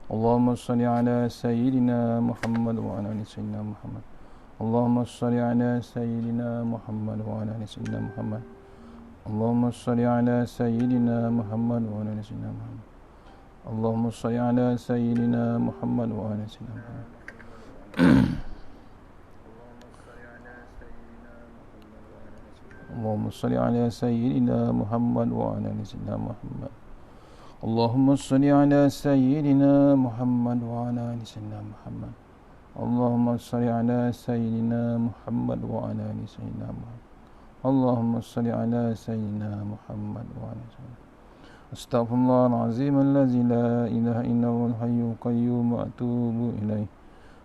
اللهم صل على سيدنا محمد وعلى آل سيدنا محمد. اللهم صل على سيدنا محمد وعلى آل سيدنا محمد. اللهم صل على سيدنا محمد وعلى آل سيدنا محمد. اللهم صل على سيدنا محمد وعلى آل سيدنا محمد. اللهم صل على سيدنا محمد وعلى آل سيدنا محمد. اللهم صل على سيدنا محمد وعلى آل سيدنا محمد. اللهم صل على سيدنا محمد وعلى آل سيدنا محمد. اللهم صل على سيدنا محمد وعلى آل سيدنا محمد. أستغفر الله العظيم الذي لا إله إلا هو الحي القيوم وأتوب إليه.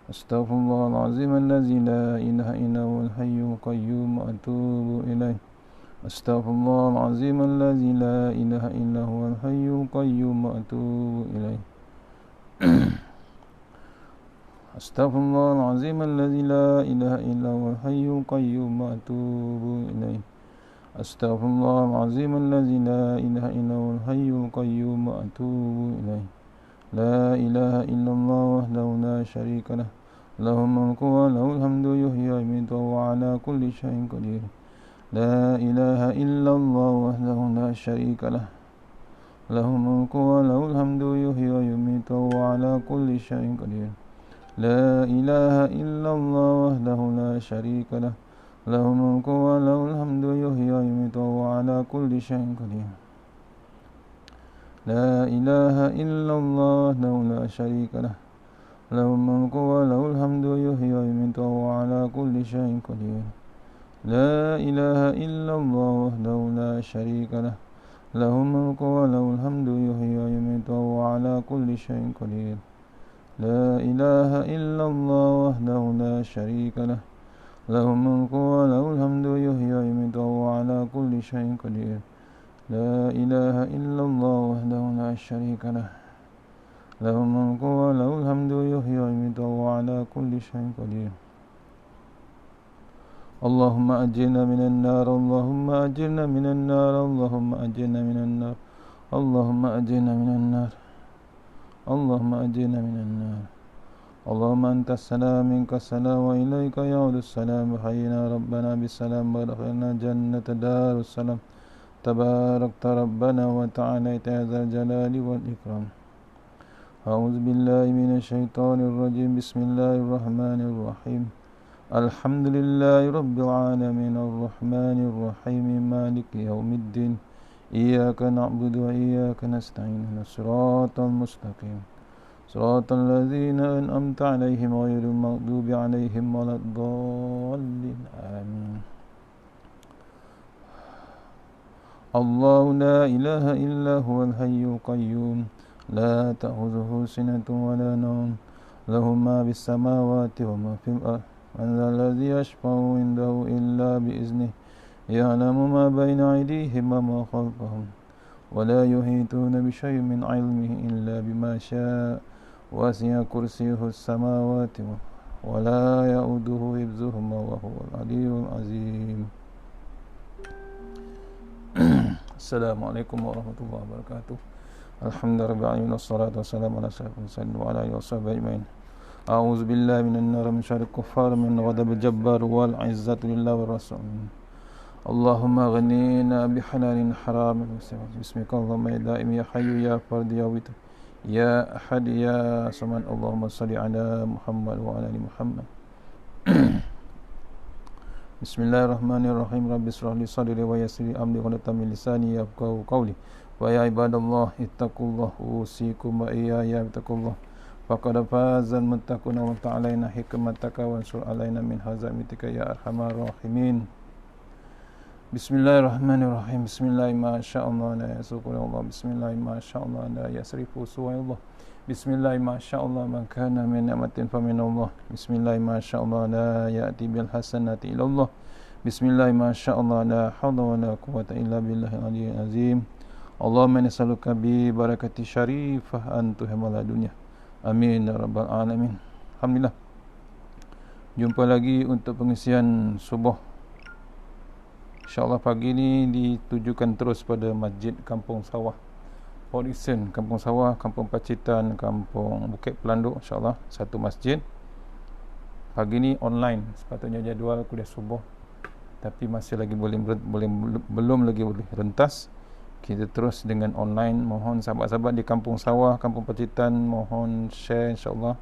أستغفر الله العظيم الذي لا إله إلا هو الحي القيوم وأتوب إليه. أستغفر الله العظيم الذي لا إله إلا هو الحي القيوم وأتوب إليه. أستغفر الله العظيم الذي لا إله إلا هو الحي القيوم وأتوب إليه. أستغفر الله العظيم الذي لا إله إلا هو الحي القيوم وأتوب إليه. لا إله إلا الله وحده لا شريك له، له الملك وله الحمد يحيي ويميت وهو على كل شيء قدير. لا إله إلا الله وحده لا شريك له، له الملك وله الحمد يحيي ويميت وهو على كل شيء قدير. لا إله إلا الله وحده لا شريك له، له الملك وله الحمد يحيي ويميت وهو على كل شيء قدير. لا إله إلا الله وحده لا شريك له، له الملك وله الحمد يحيي ويميت وهو على كل شيء قدير. لا إله إلا الله وحده لا شريك له، له الملك وله الحمد يحيي ويميت وهو على كل شيء قدير. لا إله إلا الله وحده لا شريك له، له الملك وله الحمد يحيي ويميت وهو على كل شيء قدير. لا إله إلا الله وحده لا شريك له، له الملك وله الحمد يحيي ويميت وهو على كل شيء قدير. اللهم أجرنا من النار، اللهم أجرنا من النار، اللهم أجرنا من النار، اللهم أجرنا من النار، اللهم أجرنا من النار. اللهم أنت السلام منك السلام وإليك يعود السلام. حينا ربنا بالسلام وادخلنا جنة دار السلام. تباركت ربنا وتعاليت يا ذا الجلال والإكرام. أعوذ بالله من الشيطان الرجيم. بسم الله الرحمن الرحيم. الحمد لله رب العالمين الرحمن الرحيم مالك يوم الدين. إياك نعبد وإياك نستعين. الصراط المستقيم صراط الذين أنعمت عليهم غير المغضوب عليهم ولا الضالين. آمين. الله لا إله إلا هو الحي القيوم لا تأخذه سنة ولا نوم، له ما في السماوات وما في الأرض. من ذا الذي يشفع عنده إلا بإذنه، يعلم ما بين أيديهم وما خلفهم، ولا يحيطون بشيء من علمه إلا بما شاء. وسع كرسيه السماوات ولا يؤوده حفظهما وهو العلي العظيم. Assalamualaikum warahmatullahi wabarakatuh. Alhamdulillah wassalatu wassalamu ala sayyidil mursalin wa ala alihi washabbihi ajmain. A'udzu billahi minan nar min syarril kuffar min ghadabil jabbar wal izzatu lillahi war rasul. Allahumma ghnina bihalalin haramin bismika Allahumma ya daim ya hayyu ya fard ya witr ya ahad ya samad. Allahumma salli ala Muhammad wa ala ali Muhammad. Bismillahirrahmanirrahim. Rabbi shrah li sadri wa yassir li amri wa tamil lisani yafqahu qawli. Wa ya ibadallah ittaqullah usikum wa iyaya bittaqullah. Faqad fazal muttaquna wa ta'alaina hikmataka wa ansur alaina min hazamitika ya arhamar rahimin. Bismillahirrahmanirrahim. Bismillahi ma sya'allah la yasuqu Allah. Bismillahi ma sya'allah la yasrifu su'allah. Bismillahi ma sya'allah man kana min ni'matin fa min Allah. Bismillahi ma sya'allah la ya'ti bil hasanati illa Allah. Bismillahi ma sya'allah la hawla wa la quwwata illa billahil aliyyil azim. Allahumma nas'aluka bi barakati syarifah an tuhmal dunya. Amin ya rabbal alamin. Alhamdulillah. Jumpa lagi untuk pengisian subuh. InsyaAllah pagi ini ditujukan terus pada Masjid Kampung Sawah Port Dickson, Kampung Sawah, Kampung Pacitan, Kampung Bukit Pelanduk, insyaAllah satu masjid. Pagi ni online, sepatutnya jadual kuliah subuh, tapi masih lagi belum lagi boleh rentas. Kita terus dengan online. Mohon sahabat-sahabat di Kampung Sawah, Kampung Pacitan, mohon share insyaAllah.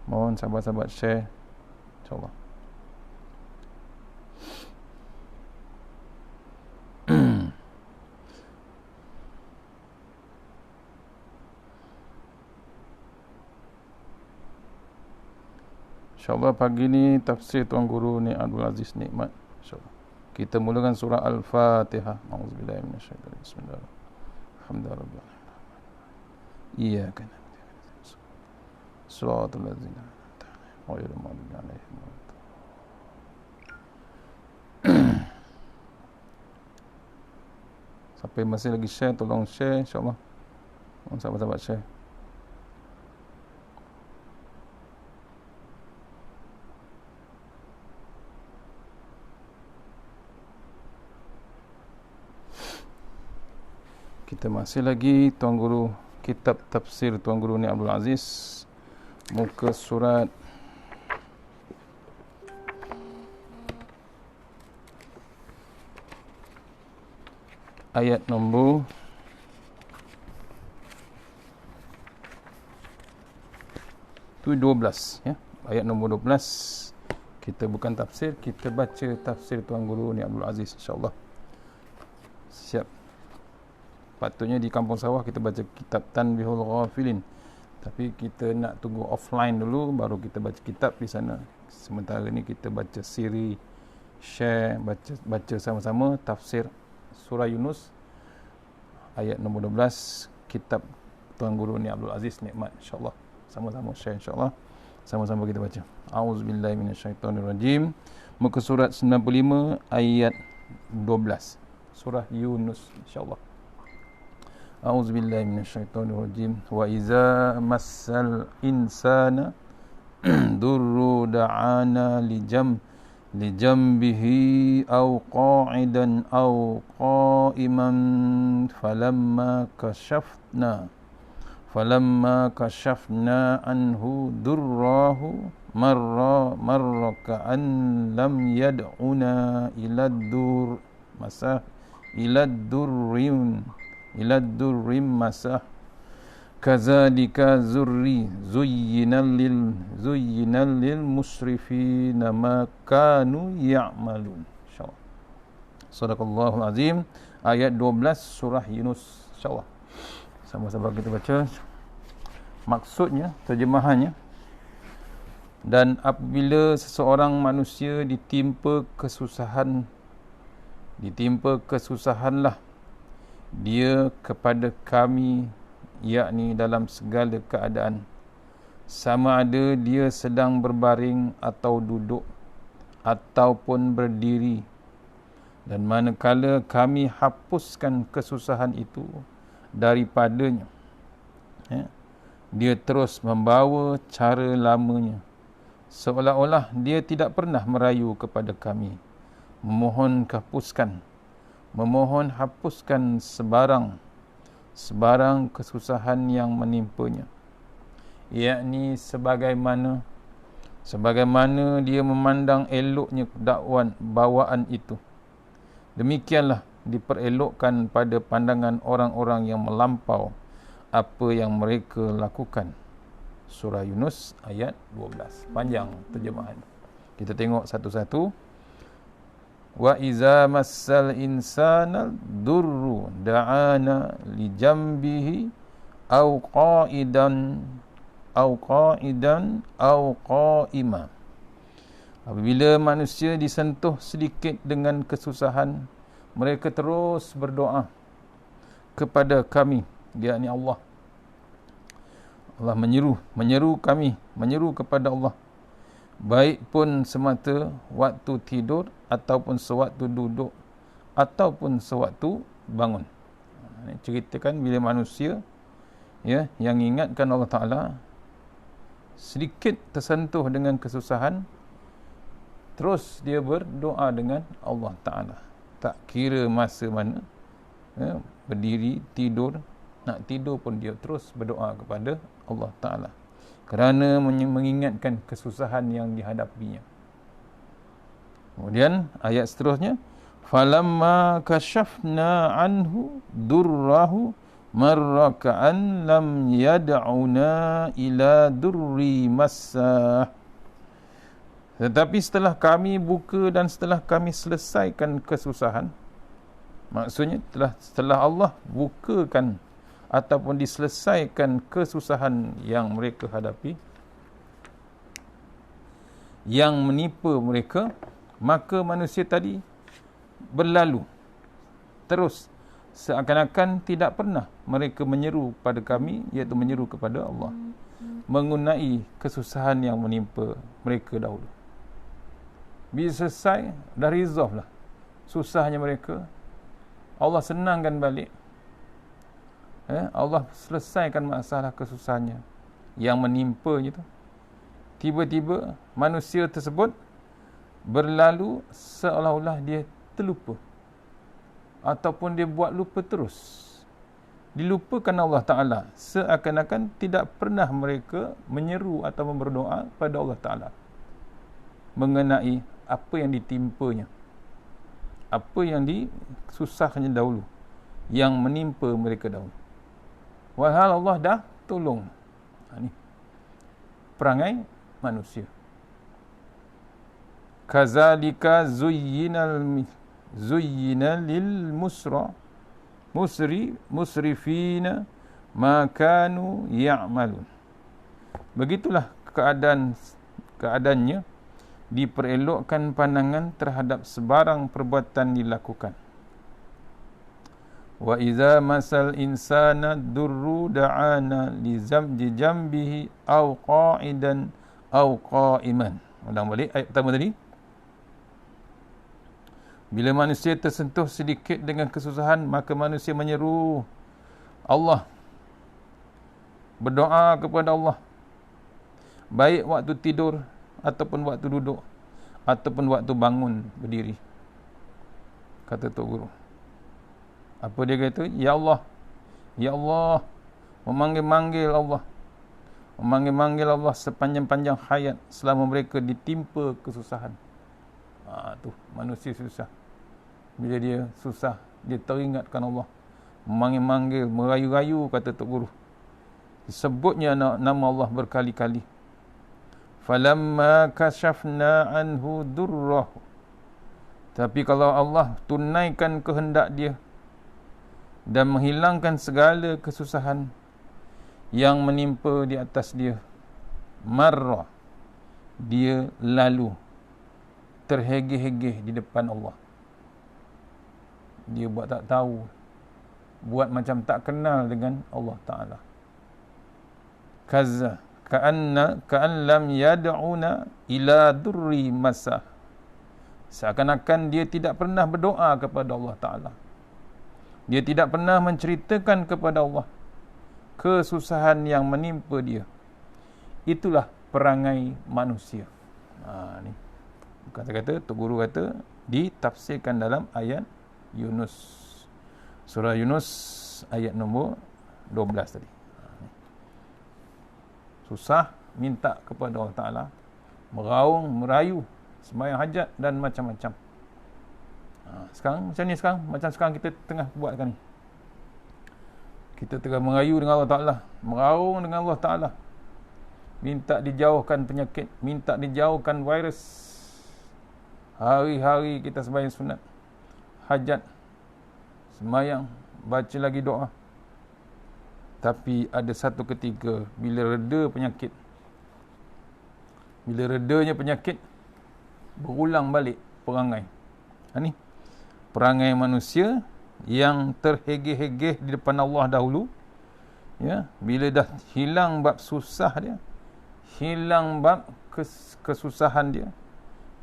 Mohon sahabat-sahabat share insyaAllah. InsyaAllah pagi ni tafsir Tuan Guru ni Abdul Aziz Nikmat. InsyaAllah kita mulakan surah Al-Fatihah. A'udzubillahi minasyaitanir rajim. Bismillahirrahmanirrahim. Alhamdulillah. Iyyaka na'budu. Shiratal ladzina an'amta 'alaihim ghairil maghdubi 'alaihim waladdallin. Siapa yang masih lagi share, tolong share insyaAllah. Sahabat-sahabat share. Kita masih lagi Tuan Guru, kitab tafsir Tuan Guru ni Abdul Aziz, muka surat ayat nombor 12 ya. Ayat nombor 12. Kita bukan tafsir, kita baca tafsir Tuan Guru ni Abdul Aziz insyaAllah. Siap. Patutnya di Kampung Sawah kita baca kitab Tanbihul Ghafilin, tapi kita nak tunggu offline dulu baru kita baca kitab di sana. Sementara ni kita baca siri, share, baca sama-sama tafsir surah Yunus ayat nombor 12, kitab Tuan Guru ni Abdul Aziz Nikmat insyaAllah. Sama-sama share insyaAllah, sama-sama kita baca. A'udzubillahi minasyaitonirrajim. Muka surat 95 ayat 12, surah Yunus insyaAllah. A'udzubillahi minasyaitonirrajim. Wa iza massal insana durru da'ana lijambihi aw qa'idan aw qa'iman falamma kashafna anhu durrahu marra ka'an lam yad'una ila durrim masah kadzalika zuyyina lil musrifina ma kanu ya'malun. Insyaallah. Shadaqallahul azim. Ayat 12 surah Yunus insyaallah. Sama-sama kita baca maksudnya, terjemahannya. Dan apabila seseorang manusia ditimpa kesusahanlah dia kepada kami, yakni dalam segala keadaan, sama ada dia sedang berbaring atau duduk ataupun berdiri, dan manakala kami hapuskan kesusahan itu daripadanya, dia terus membawa cara lamanya, seolah-olah dia tidak pernah merayu kepada kami, memohon hapuskan sebarang kesusahan yang menimpanya, yakni sebagaimana dia memandang eloknya bawaan itu, demikianlah diperelokkan pada pandangan orang-orang yang melampau apa yang mereka lakukan. Surah Yunus ayat 12. Panjang terjemahan. Kita tengok satu-satu. Wa iza massal insana durru da'ana li jambihi aw qa'idan aw qa'ima. Apabila manusia disentuh sedikit dengan kesusahan, mereka terus berdoa kepada kami, yakni Allah. Allah menyeru kami, menyeru kepada Allah, baik pun semata waktu tidur ataupun sewaktu duduk ataupun sewaktu bangun. Ini ceritakan bila manusia yang ingatkan Allah Ta'ala sedikit tersentuh dengan kesusahan, terus dia berdoa dengan Allah Ta'ala. Tak kira masa mana, berdiri, tidur, nak tidur pun dia terus berdoa kepada Allah Ta'ala, kerana mengingatkan kesusahan yang dihadapinya. Kemudian ayat seterusnya, falamma kashafna anhu durrahu marra ka'an lam yad'una ila durri massah. Tetapi setelah kami buka dan setelah kami selesaikan kesusahan, maksudnya setelah Allah bukakan ataupun diselesaikan kesusahan yang mereka hadapi, yang menimpa mereka, maka manusia tadi berlalu terus seakan-akan tidak pernah mereka menyeru pada kami, iaitu menyeru kepada Allah mengenai kesusahan yang menimpa mereka dahulu. Bila selesai, dah resolve lah susahnya mereka, Allah senangkan balik, Allah selesaikan masalah kesusahannya yang menimpanya tu. Tiba-tiba manusia tersebut berlalu seolah-olah dia terlupa, ataupun dia buat lupa terus. Dilupakan Allah Ta'ala, seakan-akan tidak pernah mereka menyeru atau berdoa pada Allah Ta'ala mengenai apa yang ditimpanya, apa yang disusahnya dahulu, yang menimpa mereka dahulu. Walhal Allah dah tolong. Ini perangai manusia. Kazalika zuyyina lil musrifina ma kanu ya'malun. Begitulah keadaannya, diperelokkan pandangan terhadap sebarang perbuatan dilakukan. Wa idza masal insana durru da'ana li jambihi aw qa'idan aw qa'iman. Ulang balik ayat pertama tadi. Bila manusia tersentuh sedikit dengan kesusahan, maka manusia menyeru Allah, berdoa kepada Allah, baik waktu tidur ataupun waktu duduk ataupun waktu bangun berdiri. Kata Tok Guru, apa dia kata? Ya Allah, ya Allah, memanggil-manggil Allah, memanggil-manggil Allah sepanjang-panjang hayat selama mereka ditimpa kesusahan. Tu manusia susah. Bila dia susah, dia teringatkan Allah, memanggil-manggil, merayu-rayu, kata Tok Guru. Disebutnya nama Allah berkali-kali. Falamma kashafna anhu durrahu. Tapi kalau Allah tunaikan kehendak dia dan menghilangkan segala kesusahan yang menimpa di atas dia, marra, dia lalu terhegeh-hegeh di depan Allah. Dia buat tak tahu, buat macam tak kenal dengan Allah Ta'ala. Kaza ka'an lam yad'una ila durri masah. Seakan-akan dia tidak pernah berdoa kepada Allah Ta'ala. Dia tidak pernah menceritakan kepada Allah kesusahan yang menimpa dia. Itulah perangai manusia. Ni kata-kata Tok Guru kata ditafsirkan dalam ayat Yunus, surah Yunus ayat nombor 12 tadi. Susah, minta kepada Allah Ta'ala, meraung, merayu, sembahyang hajat dan macam-macam. Sekarang macam ni, macam sekarang kita tengah buatkan ni. Kita tengah merayu dengan Allah Ta'ala, meraung dengan Allah Ta'ala, minta dijauhkan penyakit, minta dijauhkan virus. Hari-hari kita sembahyang sunat, hajat, sembahyang, baca lagi doa. Tapi ada satu ketika, bila reda penyakit, bila redanya penyakit, berulang balik perangai. Ni perangai manusia yang terhegeh-hegeh di depan Allah dahulu, ya, bila dah hilang bab susah dia, hilang bab kesusahan dia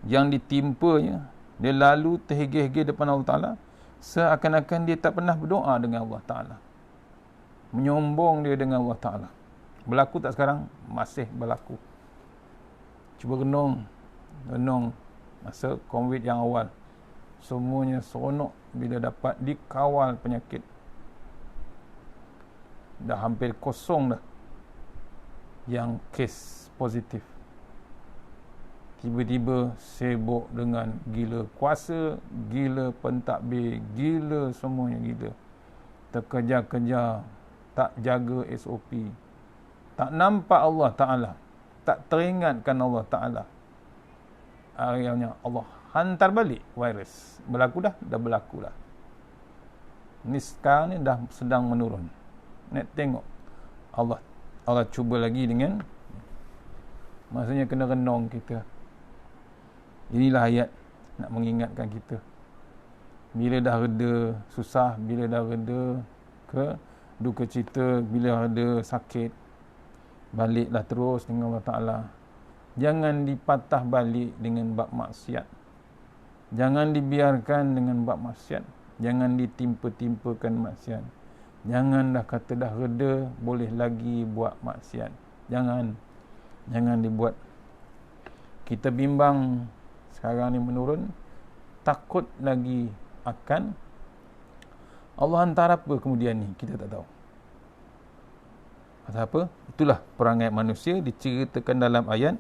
yang ditimpanya, dia lalu terhegeh-hegeh depan Allah Ta'ala, seakan-akan dia tak pernah berdoa dengan Allah Ta'ala, menyombong dia dengan Allah Ta'ala. Berlaku tak sekarang? Masih berlaku. Cuba renung masa COVID yang awal, semuanya seronok bila dapat dikawal penyakit. dah hampir kosong dah yang kes positif. Tiba-tiba sibuk dengan gila kuasa, gila pentadbir, gila semuanya gila. Terkejar-kejar, tak jaga SOP, tak nampak Allah Ta'ala, tak teringatkan Allah Ta'ala. Akhirnya Allah hantar balik virus. Berlaku dah berlaku dah. Ni sekarang ni dah sedang menurun. Nak tengok Allah cuba lagi dengan, maksudnya kena renung kita. Inilah ayat nak mengingatkan kita. Bila dah reda susah, bila dah reda ke duka cita, bila reda sakit, baliklah terus dengan Allah Ta'ala. Jangan dipatah balik dengan bab maksiat. Jangan dibiarkan dengan bab maksiat. Jangan ditimpa-timpakan maksiat. Jangan dah kata dah reda, boleh lagi buat maksiat. Jangan dibuat. Kita bimbang sekarang ni menurun, takut lagi akan Allah hantar apa kemudian ni, kita tak tahu. Pasal apa? Itulah perangai manusia diceritakan dalam ayat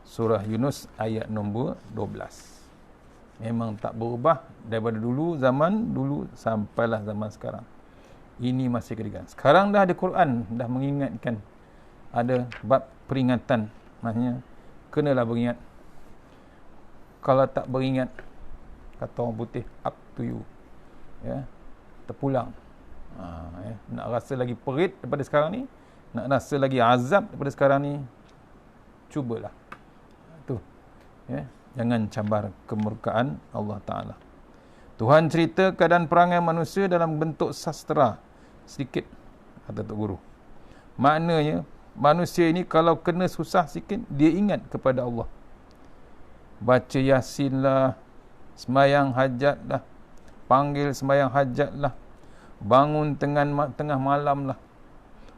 surah Yunus ayat nombor 12. Memang tak berubah daripada dulu, zaman dulu sampailah zaman sekarang. Ini masih kedigan. Sekarang dah ada Quran, dah mengingatkan. Ada bab peringatan. Maksudnya, kenalah beringat. Kalau tak beringat, kata orang putih, up to you. Ya, terpulang. Nak rasa lagi perit daripada sekarang ni, nak rasa lagi azab daripada sekarang ni, cubalah. Tu. Ya, jangan cabar kemurkaan Allah Ta'ala. Tuhan cerita keadaan perangai manusia dalam bentuk sastera sedikit, kata Tok Guru. Maknanya manusia ini kalau kena susah sikit, dia ingat kepada Allah. Baca Yasin lah, sembahyang hajat lah, panggil sembahyang hajat lah, bangun tengah malam lah,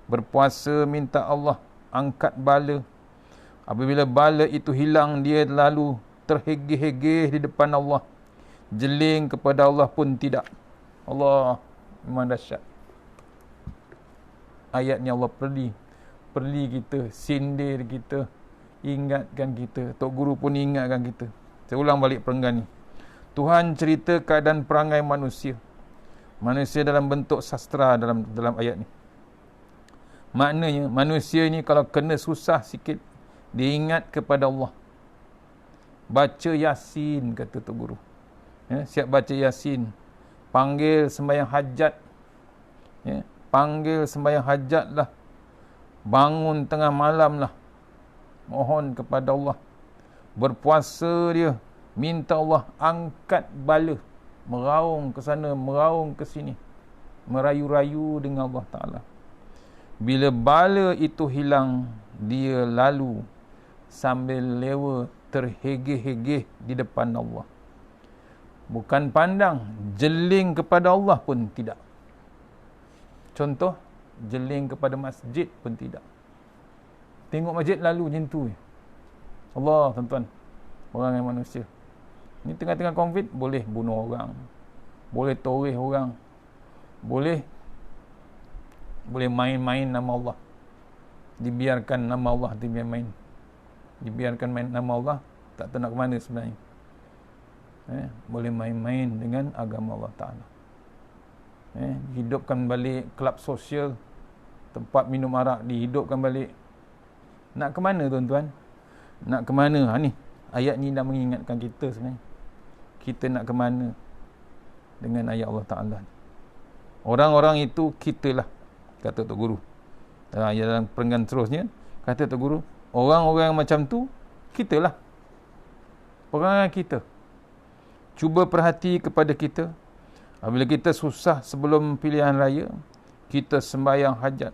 berpuasa minta Allah angkat bala. Apabila bala itu hilang, dia lalu terhegeh-hegeh di depan Allah. Jeling kepada Allah pun tidak. Allah memang dahsyat. Ayatnya Allah perli kita, sindir kita, ingatkan kita. Tok Guru pun ingatkan kita. Saya ulang balik perenggan ni. Tuhan cerita keadaan perangai manusia. Manusia dalam bentuk sastera dalam ayat ni. Maknanya manusia ni kalau kena susah sikit, dia ingat kepada Allah. Baca Yasin, kata Tok Guru. Ya, siap baca Yasin. Panggil sembahyang hajat. Ya, panggil sembahyang hajat lah. Bangun tengah malam lah. Mohon kepada Allah. Berpuasa dia. Minta Allah angkat bala. Meraung ke sana, meraung ke sini. Merayu-rayu dengan Allah Ta'ala. Bila bala itu hilang, dia lalu sambil lewa terhegeh-hegeh di depan Allah. Bukan pandang, jeling kepada Allah pun tidak. Contoh, jeling kepada masjid pun tidak. Tengok masjid lalu macam tu. Allah, tuan-tuan, orang yang manusia. Ni tengah-tengah COVID, boleh bunuh orang, boleh toreh orang, boleh main-main nama Allah. Dibiarkan nama Allah main. Dibiarkan main nama Allah, tak tahu nak ke mana sebenarnya. Boleh main-main dengan agama Allah Ta'ala. Hidupkan balik kelab sosial, tempat minum arak dihidupkan balik. Nak ke mana, tuan-tuan? Nak ke mana? Ni ayat ni dah mengingatkan kita sebenarnya. Kita nak ke mana dengan ayat Allah Ta'ala? Orang-orang itu kitalah, kata Tok Guru. Dalam perenggan terusnya, kata Tok Guru, orang-orang macam tu, kitalah. Perangai kita. Cuba perhati kepada kita. Apabila kita susah sebelum pilihan raya, kita sembahyang hajat.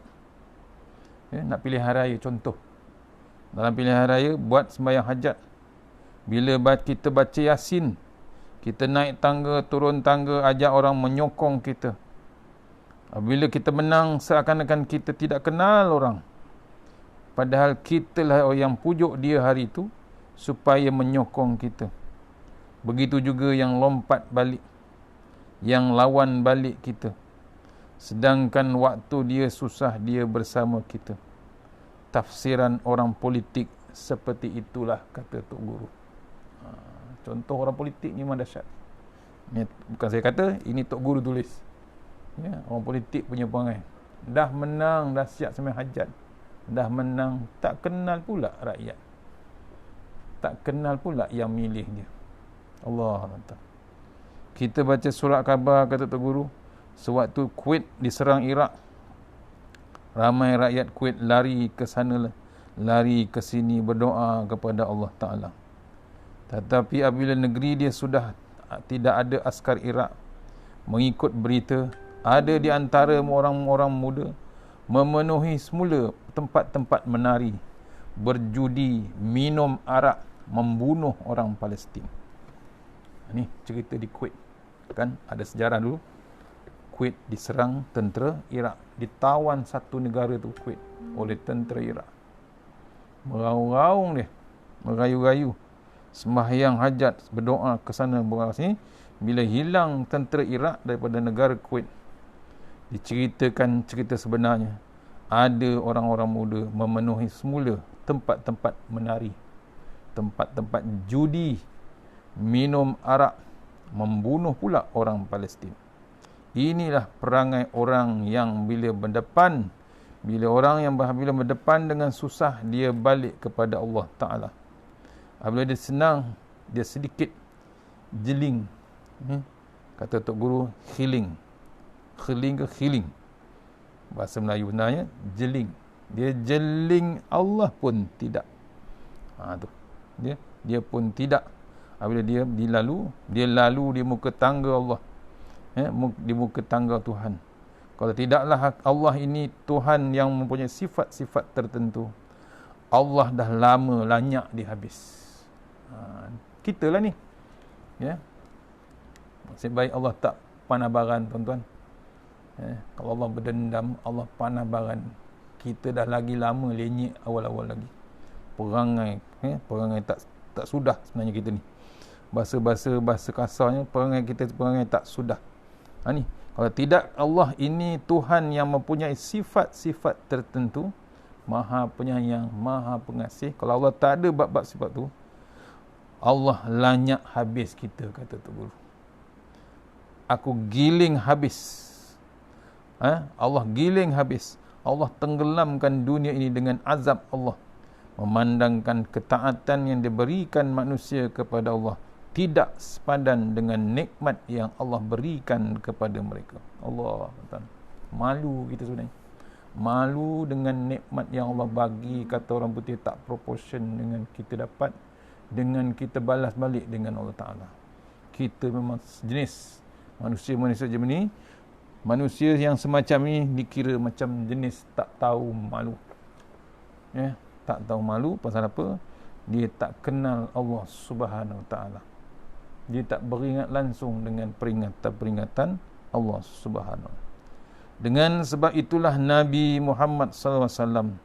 Nak pilihan raya, contoh. Dalam pilihan raya, buat sembahyang hajat. Bila kita baca Yasin, kita naik tangga, turun tangga, ajak orang menyokong kita. Bila kita menang, seakan-akan kita tidak kenal orang. Padahal kitalah yang pujuk dia hari itu, supaya menyokong kita. Begitu juga yang lompat balik, yang lawan balik kita. Sedangkan waktu dia susah, dia bersama kita. Tafsiran orang politik seperti itulah, kata Tok Guru. Contoh orang politik ni memang dahsyat. Ni, bukan saya kata, ini Tok Guru tulis. Ya, orang politik punya perangai. Dah menang, dah siap sembahyang hajat. Dah menang, tak kenal pula rakyat. Tak kenal pula yang milih dia. Allah SWT. Kita baca surat khabar, kata Tok Guru, sewaktu Kuwait diserang Iraq, ramai rakyat Kuwait lari ke sana, lari ke sini berdoa kepada Allah Ta'ala. Tetapi apabila negeri dia sudah tidak ada askar Iraq, mengikut berita, ada di antara orang-orang muda memenuhi semula tempat-tempat menari, berjudi, minum arak, membunuh orang Palestin. Ni cerita di Kuwait. Kan ada sejarah dulu. Kuwait diserang tentera Iraq. Ditawan satu negara tu, Kuwait, oleh tentera Iraq. Meraung-raung dia, merayu-rayu, sembahyang hajat, berdoa ke sana berdoa sini. Bila hilang tentera Iraq daripada negara Kuwait, diceritakan cerita sebenarnya, ada orang-orang muda memenuhi semula tempat-tempat menari, tempat-tempat judi, minum arak, membunuh pula orang Palestin. Inilah perangai orang yang bila berdepan, bila berdepan dengan susah, dia balik kepada Allah Ta'ala. Apabila dia senang, dia sedikit jeling. Kata Tok Guru, healing. Healing ke healing? Bahasa Melayu benarnya, jeling. Dia jeling, Allah pun tidak. Tu. Dia pun tidak. Apabila dia lalu di muka tangga Allah. Di muka tangga Tuhan. Kalau tidaklah Allah ini Tuhan yang mempunyai sifat-sifat tertentu, Allah dah lama lanyak dihabis. Kita lah ni. Ya. Nasib baik Allah tak panabaran, tuan-tuan. Kalau Allah berdendam, Allah panabaran. Kita dah lagi lama lenyek awal-awal lagi. Perangai tak sudah sebenarnya kita ni. Bahasa kasarnya, perangai kita perangai tak sudah. Ni, kalau tidak Allah ini Tuhan yang mempunyai sifat-sifat tertentu, Maha Penyayang, Maha Pengasih. Kalau Allah tak ada bab-bab sifat tu, Allah lanyak habis kita, kata Tok Guru. Aku giling habis. Allah giling habis. Allah tenggelamkan dunia ini dengan azab Allah. Memandangkan ketaatan yang diberikan manusia kepada Allah tidak sepadan dengan nikmat yang Allah berikan kepada mereka. Allah, malu kita sebenarnya. Malu dengan nikmat yang Allah bagi, kata orang putih, tak proportion dengan kita dapat, dengan kita balas balik dengan Allah Ta'ala. Kita memang jenis manusia-manusia macam ni. Manusia yang semacam ni dikira macam jenis tak tahu malu. Tak tahu malu pasal apa? Dia tak kenal Allah Subhanahu Wa Ta'ala. Dia tak beringat langsung dengan peringatan-peringatan Allah Subhanahu. Dengan sebab itulah Nabi Muhammad SAW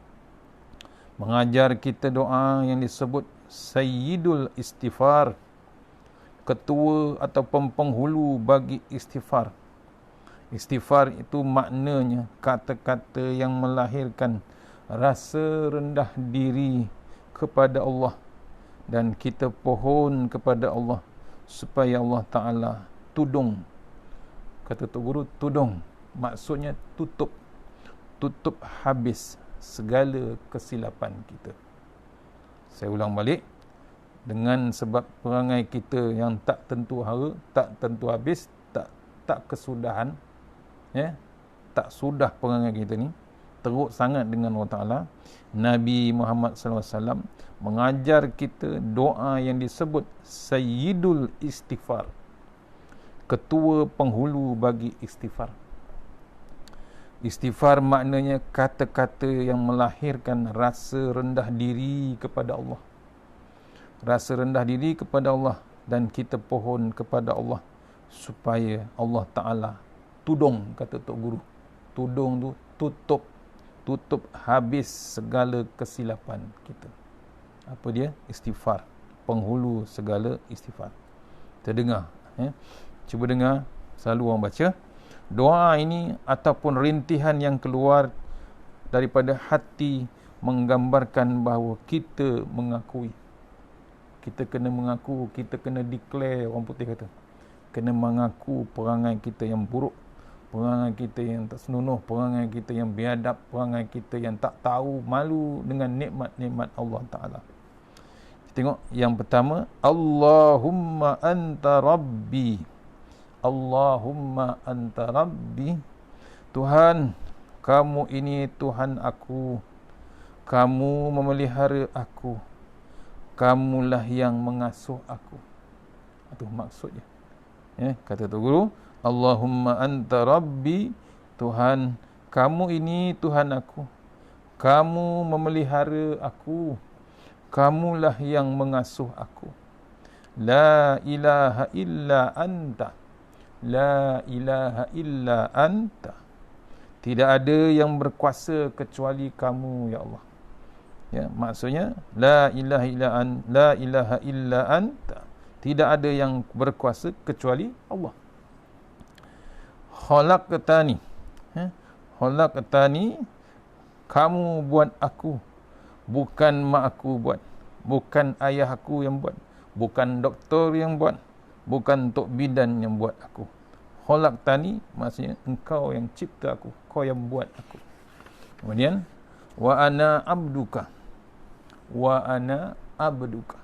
mengajar kita doa yang disebut Sayyidul Istighfar, ketua ataupun penghulu bagi istighfar. Istighfar itu maknanya kata-kata yang melahirkan rasa rendah diri kepada Allah, dan kita pohon kepada Allah supaya Allah Ta'ala tudung. Kata Tok Guru, tudung maksudnya tutup habis segala kesilapan kita. Saya ulang balik, dengan sebab perangai kita yang tak tentu hara, tak tentu habis, tak kesudahan, tak sudah perangai kita ni, teruk sangat dengan Allah Ta'ala. Nabi Muhammad SAW mengajar kita doa yang disebut Sayyidul Istighfar, ketua penghulu bagi istighfar. Istighfar maknanya kata-kata yang melahirkan rasa rendah diri kepada Allah. Rasa rendah diri kepada Allah, dan kita pohon kepada Allah supaya Allah Ta'ala tudung, kata Tok Guru. Tudung tu tutup habis segala kesilapan kita. Apa dia? Istighfar, penghulu segala istighfar. Kita dengar, cuba dengar, selalu orang baca Doa ini ataupun rintihan yang keluar daripada hati menggambarkan bahawa kita mengakui. Kita kena mengaku, kita kena declare, orang putih kata. Kena mengaku perangai kita yang buruk, perangai kita yang tak senonoh, perangai kita yang biadab, perangai kita yang tak tahu malu dengan nikmat-nikmat Allah Ta'ala. Tengok yang pertama, Allahumma anta rabbi. Allahumma anta rabbi. Tuhan, kamu ini Tuhan aku. Kamu memelihara aku. Kamulah yang mengasuh aku. Itu maksudnya. Kata tu guru, Allahumma anta rabbi. Tuhan, kamu ini Tuhan aku. Kamu memelihara aku. Kamulah yang mengasuh aku. La ilaha illa anta. La ilaha illa anta. Tidak ada yang berkuasa kecuali kamu, ya Allah. Ya, maksudnya la ilaha illa anta. Tidak ada yang berkuasa kecuali Allah. Khalaqtani. Khalaqtani, kamu buat aku. Bukan mak aku buat. Bukan ayah aku yang buat. Bukan doktor yang buat. Bukan tok bidan yang buat aku. Khalaqtani maksudnya engkau yang cipta aku, kau yang buat aku. Kemudian wa ana abduka. Wa ana abduka.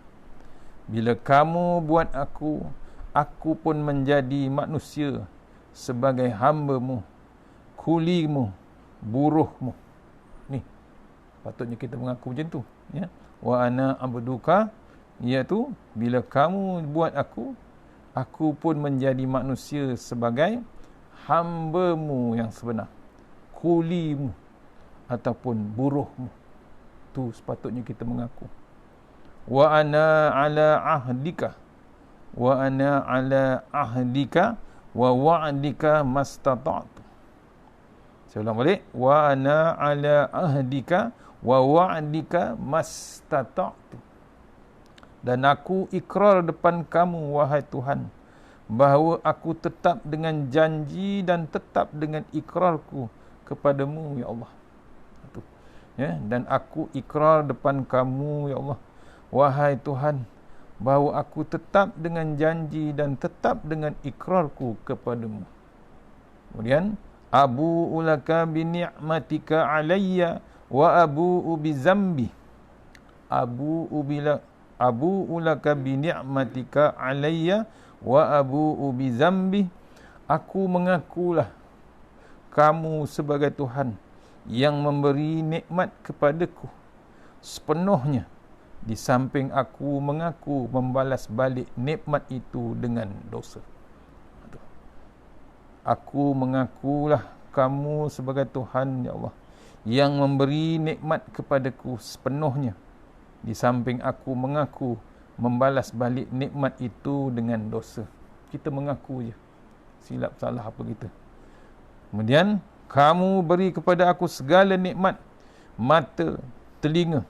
Bila kamu buat aku, aku pun menjadi manusia sebagai hamba-Mu, kulimu, buruhmu. Ni patutnya kita mengaku macam tu, ya. Wa ana abduka, iaitu bila kamu buat aku, aku pun menjadi manusia sebagai hamba-Mu yang sebenar, kulimu ataupun buruhmu. Tu sepatutnya kita mengaku. Wa ana ala ahdika. Wa ana ala ahdika wa wa'dika mastata'tu. Saya ulang balik. Wa ana ala ahdika wa wa'dika mastata'tu. Dan aku ikrar depan kamu, wahai Tuhan, bahawa aku tetap dengan janji dan tetap dengan ikrarku kepadamu, ya Allah. Ya, dan aku ikrar depan kamu, ya Allah, wahai Tuhan, bahawa aku tetap dengan janji dan tetap dengan ikrarku kepadamu. Kemudian, abu'u laka bi ni'matika alayya wa abu'u bi zambi. Abu'u laka bi ni'matika alayya wa abu'u bi zambi. Aku mengakulah kamu sebagai Tuhan yang memberi nikmat kepadaku sepenuhnya, di samping aku mengaku membalas balik nikmat itu dengan dosa. Aku mengakulah kamu sebagai Tuhan, ya Allah, yang memberi nikmat kepadaku sepenuhnya, di samping aku mengaku membalas balik nikmat itu dengan dosa. Kita mengaku je, silap salah apa kita. Kemudian, kamu beri kepada aku segala nikmat, mata, telinga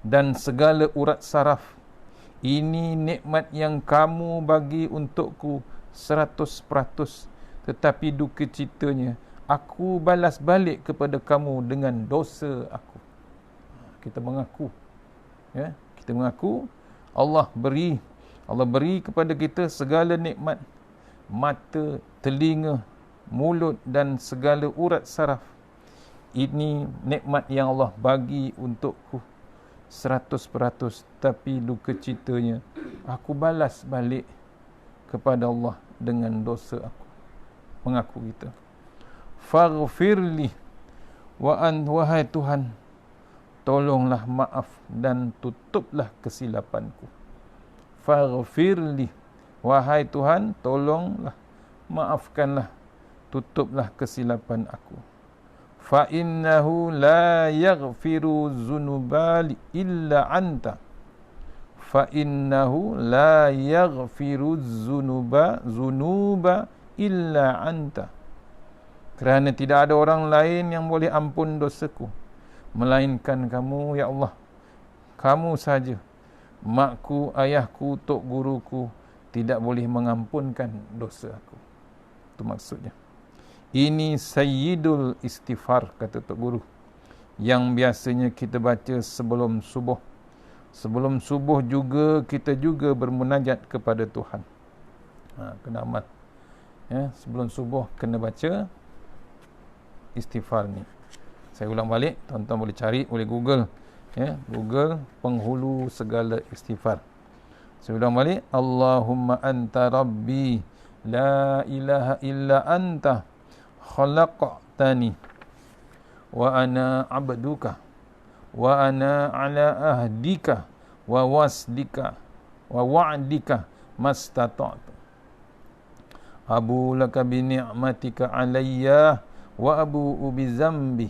dan segala urat saraf. Ini nikmat yang kamu bagi untukku 100%. Tetapi duka citanya, aku balas balik kepada kamu dengan dosa aku. Kita mengaku, ya, kita mengaku Allah beri kepada kita segala nikmat, mata, telinga, mulut dan segala urat saraf. Ini nikmat yang Allah bagi untukku 100%, tapi duka citanya aku balas balik kepada Allah dengan dosa aku. Mengaku kita. Faghfirli wahai Tuhan, tolonglah maaf dan tutuplah kesilapanku. Faghfirli, wahai Tuhan, tolonglah, maafkanlah, tutuplah kesilapan aku. Fa innahu la yaghfiru dzunuba illa anta. Fa innahu la yaghfiru dzunuba illa anta. Kerana tidak ada orang lain yang boleh ampun dosaku melainkan kamu, ya Allah. Kamu saja. Makku, ayahku, tok guruku tidak boleh mengampunkan dosa aku. Itu maksudnya. Ini sayyidul istighfar, kata Tok Guru, yang biasanya kita baca sebelum subuh. Sebelum subuh juga kita juga bermunajat kepada Tuhan. Kena amal. Ya, sebelum subuh kena baca istighfar ni. Saya ulang balik, tuan-tuan boleh cari, boleh Google. Ya, Google penghulu segala istighfar. Saya ulang balik, Allahumma anta rabbi la ilaha illa anta khalaqtani wa ana abduka wa ana ala ahdika wa wasdika wa wa'dika mastata'tu abu laka bi ni'matika alayya wa abu'u bi zambi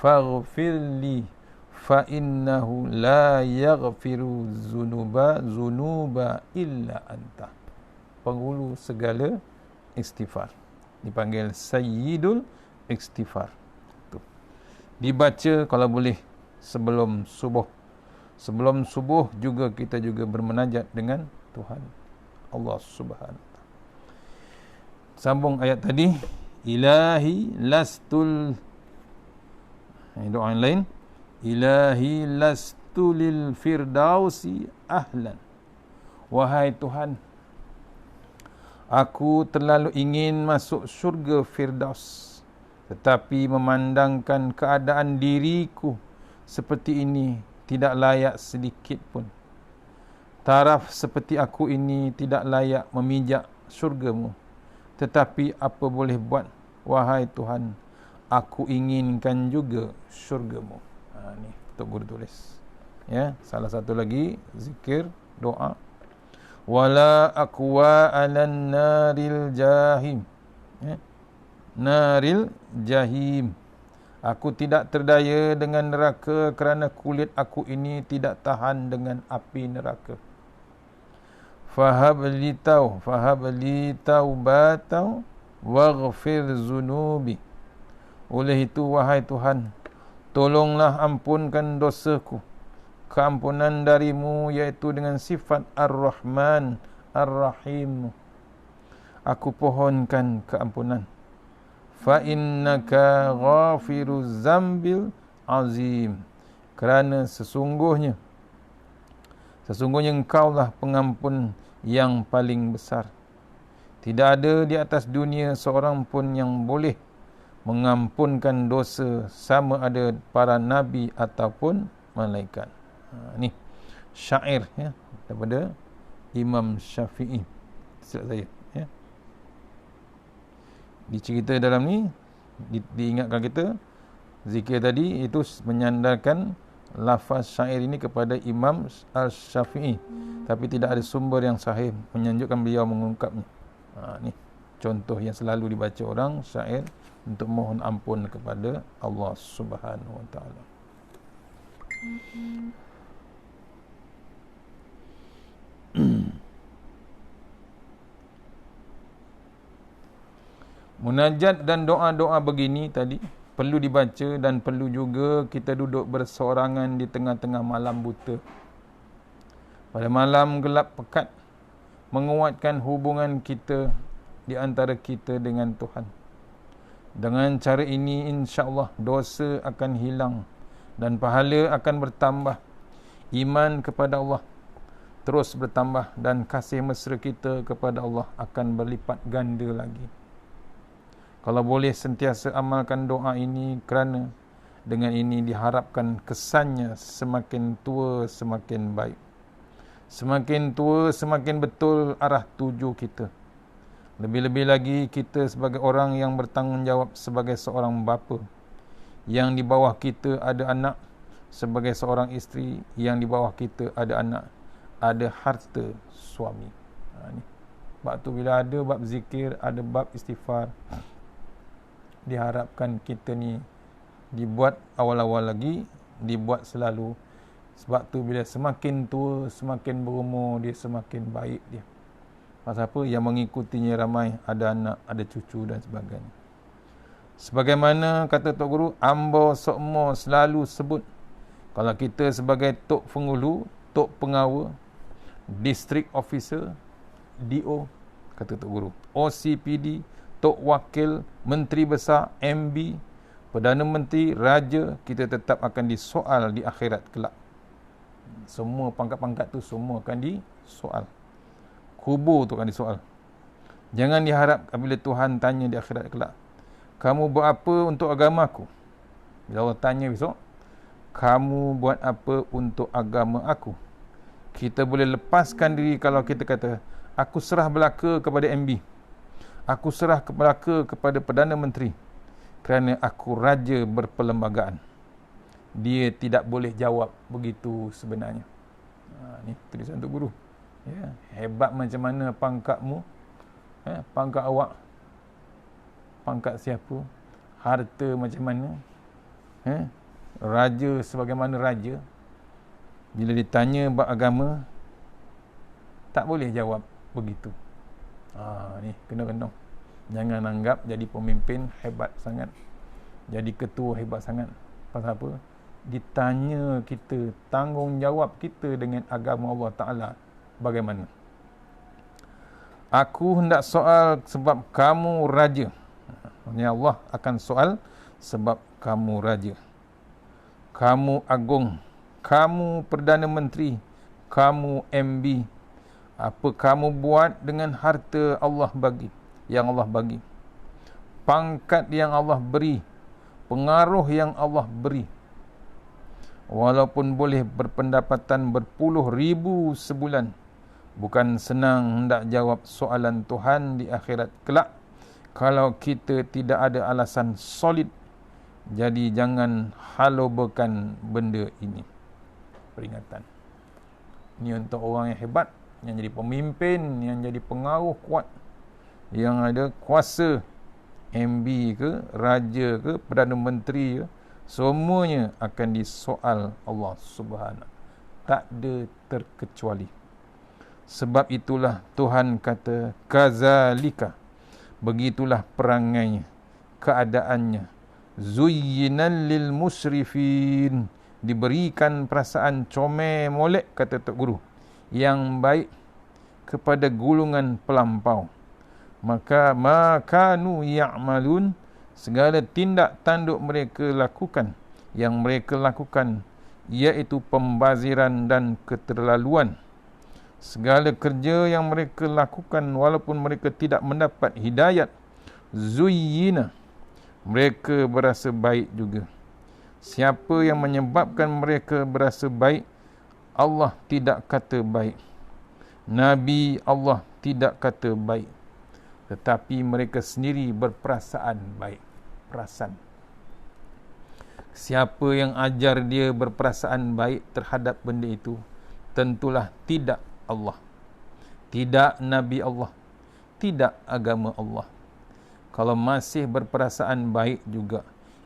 faghfirli fa innahu la yaghfiru zunuba illa anta. Penghulu segala istighfar, dipanggil sayyidul istighfar. Dibaca kalau boleh sebelum subuh. Sebelum subuh juga kita juga bermunajat dengan Tuhan Allah Subhanahu wa taala. Sambung ayat tadi, ilahi lastul, doa yang lain, ilahi lastu lil firdausi ahlan. Wahai Tuhan, aku terlalu ingin masuk syurga Firdaus, tetapi memandangkan keadaan diriku seperti ini tidak layak sedikit pun. Taraf seperti aku ini tidak layak memijak syurga-Mu. Tetapi apa boleh buat, wahai Tuhan, aku inginkan juga syurga-Mu. Ni Tok Guru tulis. Ya, salah satu lagi zikir doa. Wala aqwa 'alan naril jahim. Ya. Naril jahim. Aku tidak terdaya dengan neraka kerana kulit aku ini tidak tahan dengan api neraka. Fahab li taubatau waghfir zunubi. Oleh itu, wahai Tuhan, tolonglah ampunkan dosaku. Keampunan darimu iaitu dengan sifat Ar-Rahman Ar-Rahim. Aku pohonkan keampunan. Fa innaka ghafiruz zambil azim. Kerana sesungguhnya engkaulah pengampun yang paling besar. Tidak ada di atas dunia seorang pun yang boleh mengampunkan dosa sama ada para nabi ataupun malaikat. Ni syair ya daripada Imam Syafi'i. Silap saya ya. Dicerita dalam ni, diingatkan kita zikir tadi itu menyandarkan lafaz syair ini kepada Imam Al-Syafi'i, tapi tidak ada sumber yang sahih menunjukkan beliau mengungkapnya. Ni contoh yang selalu dibaca orang, syair untuk mohon ampun kepada Allah Subhanahu wa taala. Munajat dan doa-doa begini tadi perlu dibaca dan perlu juga kita duduk berseorangan di tengah-tengah malam buta. Pada malam gelap pekat, menguatkan hubungan kita di antara kita dengan Tuhan. Dengan cara ini insya-Allah dosa akan hilang dan pahala akan bertambah. Iman kepada Allah terus bertambah dan kasih mesra kita kepada Allah akan berlipat ganda lagi. Kalau boleh sentiasa amalkan doa ini kerana dengan ini diharapkan kesannya semakin tua semakin baik. Semakin tua semakin betul arah tuju kita. Lebih-lebih lagi kita sebagai orang yang bertanggungjawab sebagai seorang bapa. Yang di bawah kita ada anak, sebagai seorang isteri yang di bawah kita ada anak, ada harta suami. Ni. Bab tu bila ada bab zikir, ada bab istighfar, diharapkan kita ni dibuat awal-awal lagi, dibuat selalu. Sebab tu bila semakin tua, semakin berumur, dia semakin baik dia. Pasal apa? Yang mengikutinya ramai, ada anak, ada cucu dan sebagainya. Sebagaimana kata Tok Guru, ambo sokmo selalu sebut, kalau kita sebagai Tok Penghulu, Tok Pengawa, District Officer, DO, kata Tok Guru, OCPD, Tok Wakil, Menteri Besar, MB, Perdana Menteri, Raja, kita tetap akan disoal di akhirat kelak. Semua pangkat-pangkat tu semua akan disoal. Kubur tu akan disoal. Jangan diharap apabila Tuhan tanya di akhirat kelak, kamu buat apa untuk agama aku? Bila Allah tanya besok, kamu buat apa untuk agama aku? Kita boleh lepaskan diri kalau kita kata, aku serah belaka kepada MB. Aku serah belaka kepada Perdana Menteri. Kerana aku raja berperlembagaan. Dia tidak boleh jawab begitu sebenarnya. Ni tulisan untuk guru. Ya, hebat macam mana pangkatmu, pangkat awak, pangkat siapa, harta macam mana, raja sebagaimana raja, bila ditanya bab agama tak boleh jawab begitu. Ni kena-kena. Jangan anggap jadi pemimpin hebat sangat, jadi ketua hebat sangat. Pasal apa? Ditanya kita, tanggungjawab kita dengan agama Allah Ta'ala bagaimana. Aku hendak soal sebab kamu raja. Maksudnya Allah akan soal sebab kamu raja. Kamu agung. Kamu Perdana Menteri. Kamu MB. Apa kamu buat dengan harta Allah bagi, yang Allah bagi. Pangkat yang Allah beri. Pengaruh yang Allah beri. Walaupun boleh berpendapatan berpuluh ribu sebulan, bukan senang hendak jawab soalan Tuhan di akhirat kelak kalau kita tidak ada alasan solid. Jadi jangan halobakan benda ini. Peringatan. Ini untuk orang yang hebat, yang jadi pemimpin, yang jadi pengaruh kuat, yang ada kuasa, MB ke, raja ke, Perdana Menteri ke, semuanya akan disoal Allah Subhanahu. Tak ada terkecuali. Sebab itulah Tuhan kata, kazalika, begitulah perangainya, keadaannya. Zuyyinal lil musrifin, diberikan perasaan comel molek, kata Tok Guru, yang baik kepada golongan pelampau. Maka makanu ya'malun, segala tindak tanduk mereka lakukan, yang mereka lakukan iaitu pembaziran dan keterlaluan. Segala kerja yang mereka lakukan walaupun mereka tidak mendapat hidayat, zuyyina, mereka berasa baik juga. Siapa yang menyebabkan mereka berasa baik, Allah tidak kata baik. Nabi Allah tidak kata baik. Tetapi mereka sendiri berperasaan baik. Perasan. Siapa yang ajar dia berperasaan baik terhadap benda itu, tentulah tidak Allah, tidak Nabi Allah, tidak agama Allah. Kalau masih berperasaan baik juga,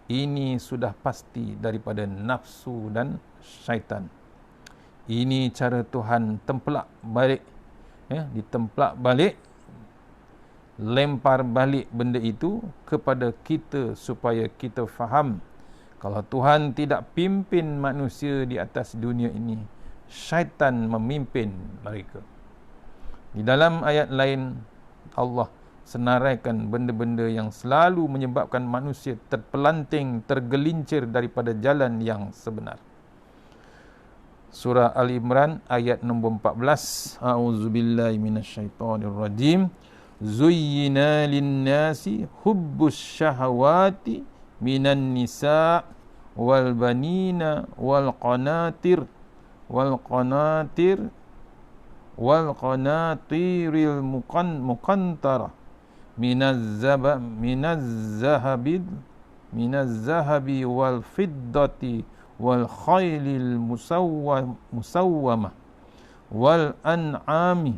ini sudah pasti daripada nafsu dan syaitan. Ini cara Tuhan templak balik, ditemplak balik, lempar balik benda itu kepada kita supaya kita faham. Kalau Tuhan tidak pimpin manusia di atas dunia ini, syaitan memimpin mereka. Di dalam ayat lain, Allah senaraikan benda-benda yang selalu menyebabkan manusia terpelanting, tergelincir daripada jalan yang sebenar. Surah Al-Imran ayat nombor 14. A'udzubillahi minasyaitonirrajim. Zuyyina lin-nasi hubbus syahawati minan nisa' wal banina wal qanatiril muqantara minaz zahabi wal fiddati wal khaylil musawwamah wal an'ami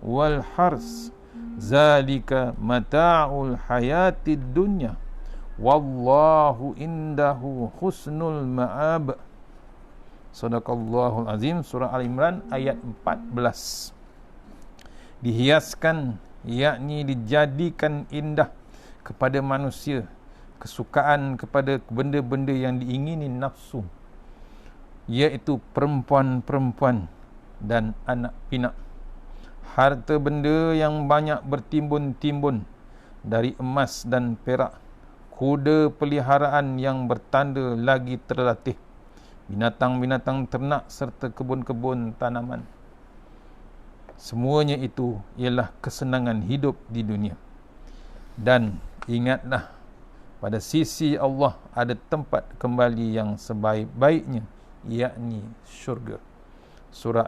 wal hars, zalika mata'ul hayatid dunya wallahu indahu husnul ma'ab. Sadaqallahul azim. Surah Al-Imran ayat 14. Dihiaskan, yakni dijadikan indah kepada manusia, kesukaan kepada benda-benda yang diingini nafsu, iaitu perempuan-perempuan dan anak pinak. Harta benda yang banyak bertimbun-timbun dari emas dan perak, kuda peliharaan yang bertanda lagi terlatih, binatang-binatang ternak serta kebun-kebun tanaman. Semuanya itu ialah kesenangan hidup di dunia. Dan ingatlah, pada sisi Allah ada tempat kembali yang sebaik-baiknya, yakni syurga. Surah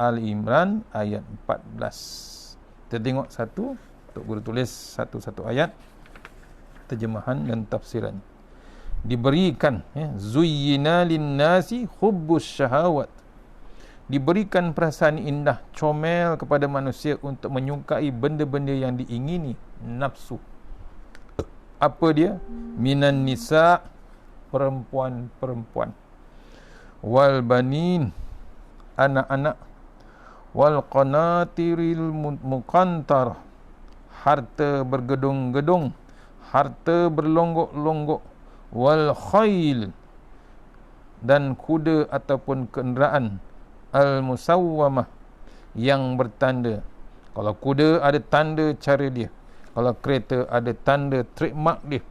Ali Imran ayat 14. Kita tengok satu, Tok Guru tulis satu-satu ayat, terjemahan dan tafsirannya. Diberikan zuyyina linnasi hubbus syahawat, diberikan perasaan indah, comel kepada manusia untuk menyukai benda-benda yang diingini nafsu. Apa dia? Minan nisa, perempuan-perempuan, wal banin, anak-anak, wal qanatiril muqantarah, harta bergedung-gedung, harta berlonggok-longgok, wal khail, dan kuda ataupun kenderaan, al musawwamah, yang bertanda. Kalau kuda ada tanda cara dia, kalau kereta ada tanda trademark dia,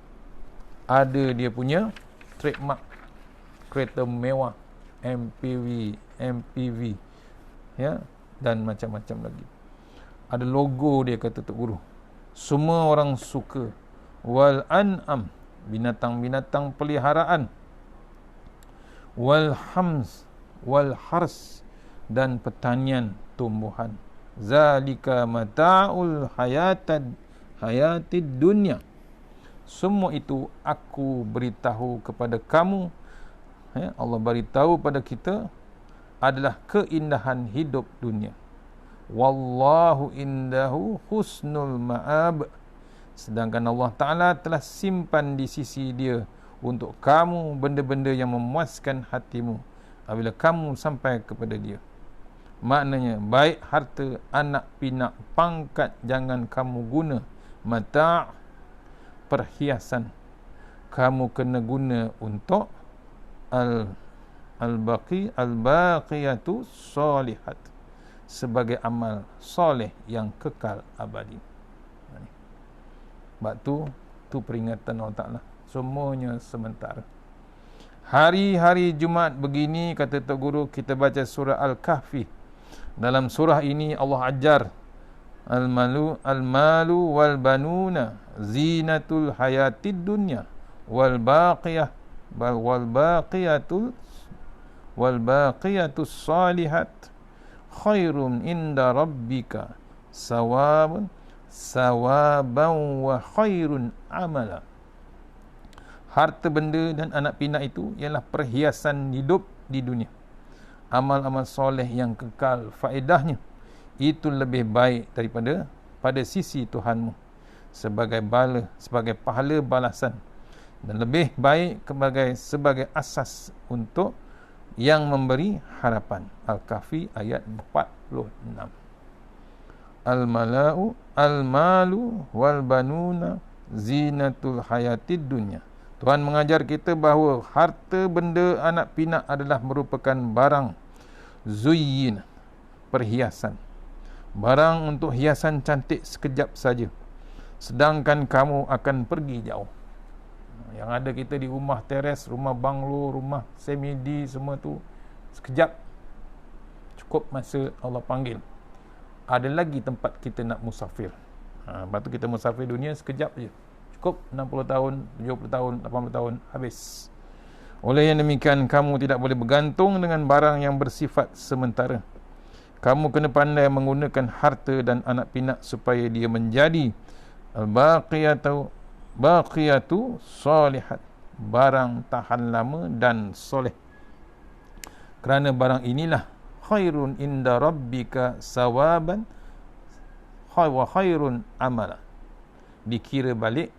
ada dia punya trademark. Kereta mewah, MPV, ya, dan macam-macam lagi. Ada logo dia, kata Tok Guru. Semua orang suka. Wal an'am, binatang-binatang peliharaan. Wal hams, wal hars, dan pertanian, tumbuhan. Zalika mata'ul hayatid dunya. Semua itu aku beritahu kepada kamu, Allah beritahu pada kita, adalah keindahan hidup dunia. Wallahu indahu husnul ma'ab. Sedangkan Allah Ta'ala telah simpan di sisi dia untuk kamu benda-benda yang memuaskan hatimu apabila kamu sampai kepada dia. Maknanya, baik harta, anak pinak, pangkat, jangan kamu guna. Mata', perhiasan, kamu kena guna untuk al-baqiyatu solihat, sebagai amal soleh yang kekal abadi. Sebab tu peringatan Allah Ta'ala. Semuanya sementara. Hari-hari Jumaat begini, kata Tok Guru, kita baca surah Al-Kahfi. Dalam surah ini Allah ajar al-malu wal banuna zinatul hayatid dunya wal baqiyatus salihat khairun inda rabbika sawaban wa khairun amala. Harta benda dan anak pinak itu ialah perhiasan hidup di dunia. Amal-amal soleh yang kekal, faedahnya itu lebih baik daripada pada sisi Tuhanmu sebagai pahala balasan, dan lebih baik sebagai asas untuk yang memberi harapan. Al-Kahfi ayat 46. Al-malu wal banuna zinatul hayatid dunya. Tuhan mengajar kita bahawa harta benda anak pinak adalah merupakan barang zuyyin, perhiasan, barang untuk hiasan cantik sekejap saja, sedangkan kamu akan pergi jauh. Yang ada kita di rumah teres, rumah banglo, rumah semidi, semua tu sekejap, cukup masa Allah panggil. Ada lagi tempat kita nak musafir. Lepas tu kita musafir dunia sekejap je, cukup 60 tahun, 70 tahun, 80 tahun, habis. Oleh yang demikian, kamu tidak boleh bergantung dengan barang yang bersifat sementara. Kamu kena pandai menggunakan harta dan anak pinak supaya dia menjadi baqiyatu salihat, barang tahan lama dan soleh. Kerana barang inilah khairun inda rabbika sawaban wa khairun amala. Dikira baik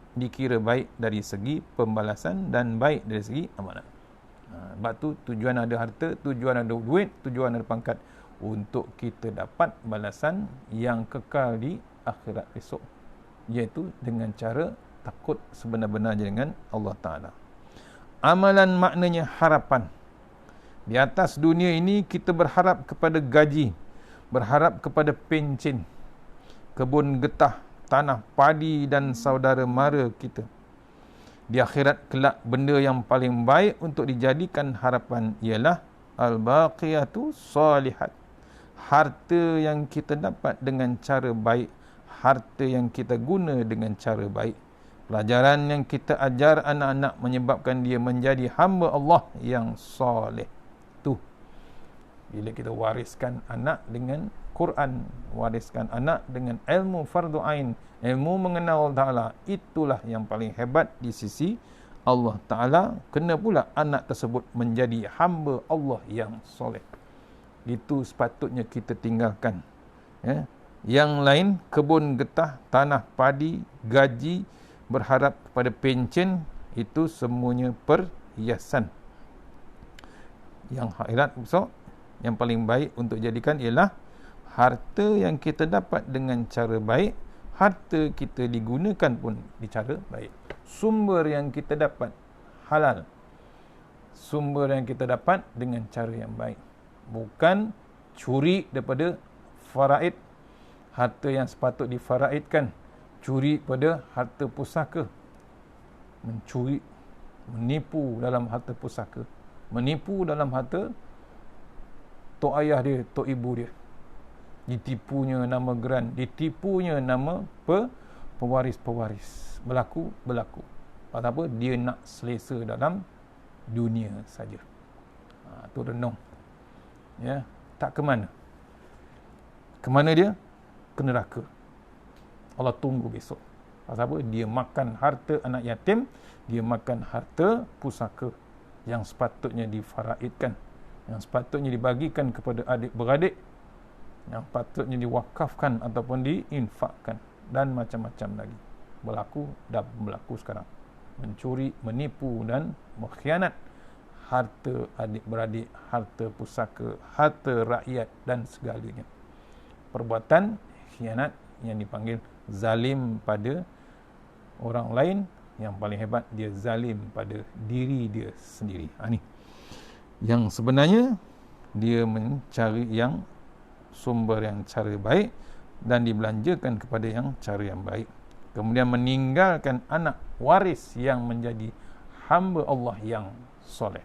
dari segi pembalasan dan baik dari segi amalan. Sebab tu tujuan ada harta, tujuan ada duit, tujuan ada pangkat, untuk kita dapat balasan yang kekal di akhirat esok, iaitu dengan cara takut sebenar-benarnya dengan Allah Ta'ala. Amalan maknanya harapan. Di atas dunia ini kita berharap kepada gaji, berharap kepada pencen, kebun getah, tanah padi dan saudara mara kita. Di akhirat kelak benda yang paling baik untuk dijadikan harapan ialah al-baqiyatu salihat. Harta yang kita dapat dengan cara baik, harta yang kita guna dengan cara baik. Pelajaran yang kita ajar anak-anak menyebabkan dia menjadi hamba Allah yang soleh. Tu bila kita wariskan anak dengan Quran, wariskan anak dengan ilmu fardu ain, ilmu mengenal Ta'ala, itulah yang paling hebat di sisi Allah Ta'ala. Kena pula anak tersebut menjadi hamba Allah yang soleh. Itu sepatutnya kita tinggalkan. Yang lain, kebun getah, tanah padi, gaji, berharap kepada pencen, itu semuanya perhiasan. Yang akhirat besok, yang paling baik untuk jadikan ialah harta yang kita dapat dengan cara baik, harta kita digunakan pun di cara baik. Sumber yang kita dapat halal, sumber yang kita dapat dengan cara yang baik, bukan curi daripada faraid, harta yang sepatut difaraidkan, curi pada harta pusaka, mencuri, menipu dalam harta pusaka, menipu dalam harta tok ayah dia, tok ibu dia, ditipunya nama geran, ditipunya nama pewaris-pewaris, berlaku. Pasal apa? Dia nak selesa dalam dunia saja. Tu renung. Ya, tak ke mana? Ke mana dia? Ke neraka. Allah tunggu besok. Pasal apa? Dia makan harta anak yatim, dia makan harta pusaka yang sepatutnya difaraidkan, yang sepatutnya dibagikan kepada adik-beradik, yang patutnya diwakafkan ataupun diinfakkan, dan macam-macam lagi. Dah berlaku sekarang. Mencuri, menipu dan mengkhianat harta adik-beradik, harta pusaka, harta rakyat dan segalanya. Perbuatan khianat yang dipanggil zalim pada orang lain, yang paling hebat dia zalim pada diri dia sendiri. Ni yang sebenarnya dia mencari yang sumber yang cara baik dan dibelanjakan kepada yang cara yang baik, kemudian meninggalkan anak waris yang menjadi hamba Allah yang soleh.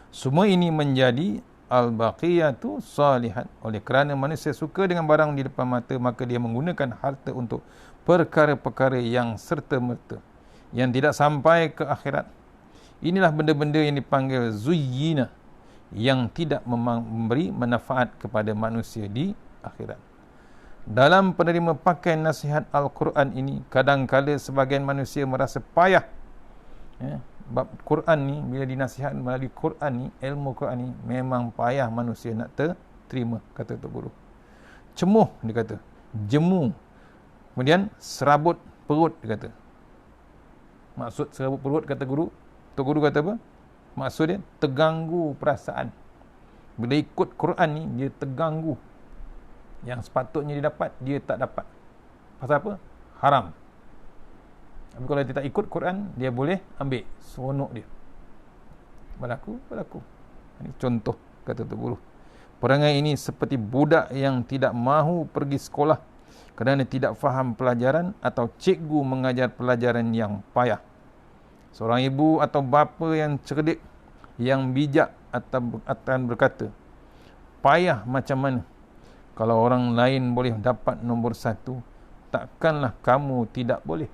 Semua ini menjadi al-baqiyatu salihat. Oleh kerana manusia suka dengan barang di depan mata, maka dia menggunakan harta untuk perkara-perkara yang serta-merta, yang tidak sampai ke akhirat. Inilah benda-benda yang dipanggil zuyyina, yang tidak memberi manfaat kepada manusia di akhirat. Dalam penerima pakai nasihat Al-Quran ini, kadang-kala sebagian manusia merasa payah. Bab Quran ni, bila dinasihat melalui Quran ni, ilmu Quran ni, memang payah manusia nak terima, kata Tok Guru. Cemuh, dia kata. Jemu. Kemudian serabut perut, dia kata. Maksud serabut perut, kata Guru, Tok Guru kata apa? Maksud dia terganggu perasaan. Bila ikut Quran ni, dia terganggu. Yang sepatutnya dia dapat, dia tak dapat. Pasal apa? Haram. Tapi kalau dia tak ikut Quran, dia boleh ambil seronok dia. Berlaku. Ini contoh, kata Tok Guru. Perangai ini seperti budak yang tidak mahu pergi sekolah kerana tidak faham pelajaran atau cikgu mengajar pelajaran yang payah. Seorang ibu atau bapa yang cerdik, yang bijak akan berkata, payah macam mana? Kalau orang lain boleh dapat nombor 1, takkanlah kamu tidak boleh?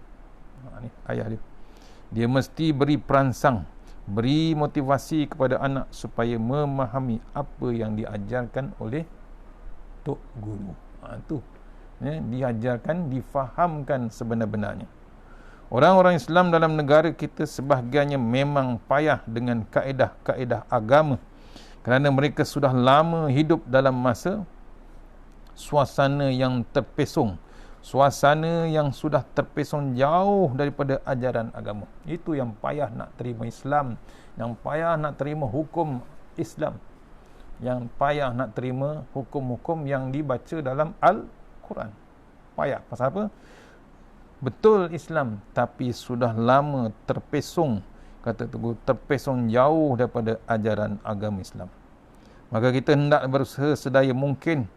Ni ayah dia. Dia mesti beri perangsang, beri motivasi kepada anak supaya memahami apa yang diajarkan oleh Tok Guru. Tu. Diajarkan, difahamkan sebenar-benarnya. Orang-orang Islam dalam negara kita sebahagiannya memang payah dengan kaedah-kaedah agama kerana mereka sudah lama hidup dalam masa suasana yang terpesong, suasana yang sudah terpesong jauh daripada ajaran agama. Itu yang payah nak terima Islam, yang payah nak terima hukum Islam, yang payah nak terima hukum-hukum yang dibaca dalam Al-Quran. Payah. Pasal apa? Betul Islam, tapi sudah lama terpesong, kata Tugu, terpesong jauh daripada ajaran agama Islam. Maka kita hendak berusaha sedaya mungkin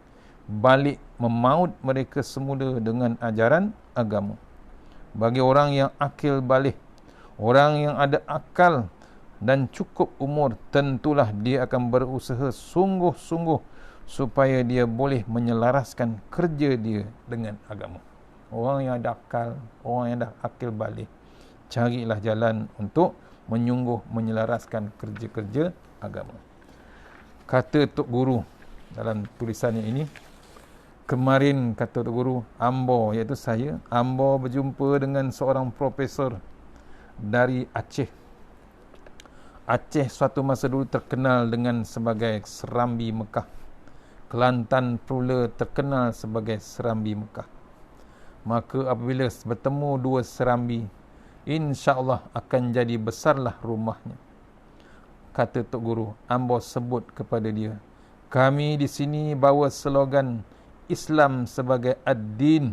balik memaut mereka semula dengan ajaran agama. Bagi orang yang akil balik, orang yang ada akal dan cukup umur, tentulah dia akan berusaha sungguh-sungguh supaya dia boleh menyelaraskan kerja dia dengan agama. Orang yang ada akal, orang yang ada akil balik, carilah jalan untuk menyelaraskan kerja-kerja agama. Kata Tok Guru dalam tulisannya ini, kemarin kata Tok Guru, Ambo, iaitu saya, Ambo berjumpa dengan seorang profesor dari Aceh. Aceh suatu masa dulu terkenal dengan sebagai Serambi Mekah. Kelantan pula terkenal sebagai Serambi Mekah. Maka apabila bertemu dua serambi, insya-Allah akan jadi besarlah rumahnya. Kata Tok Guru, Ambo sebut kepada dia, kami di sini bawa slogan Islam sebagai ad-din.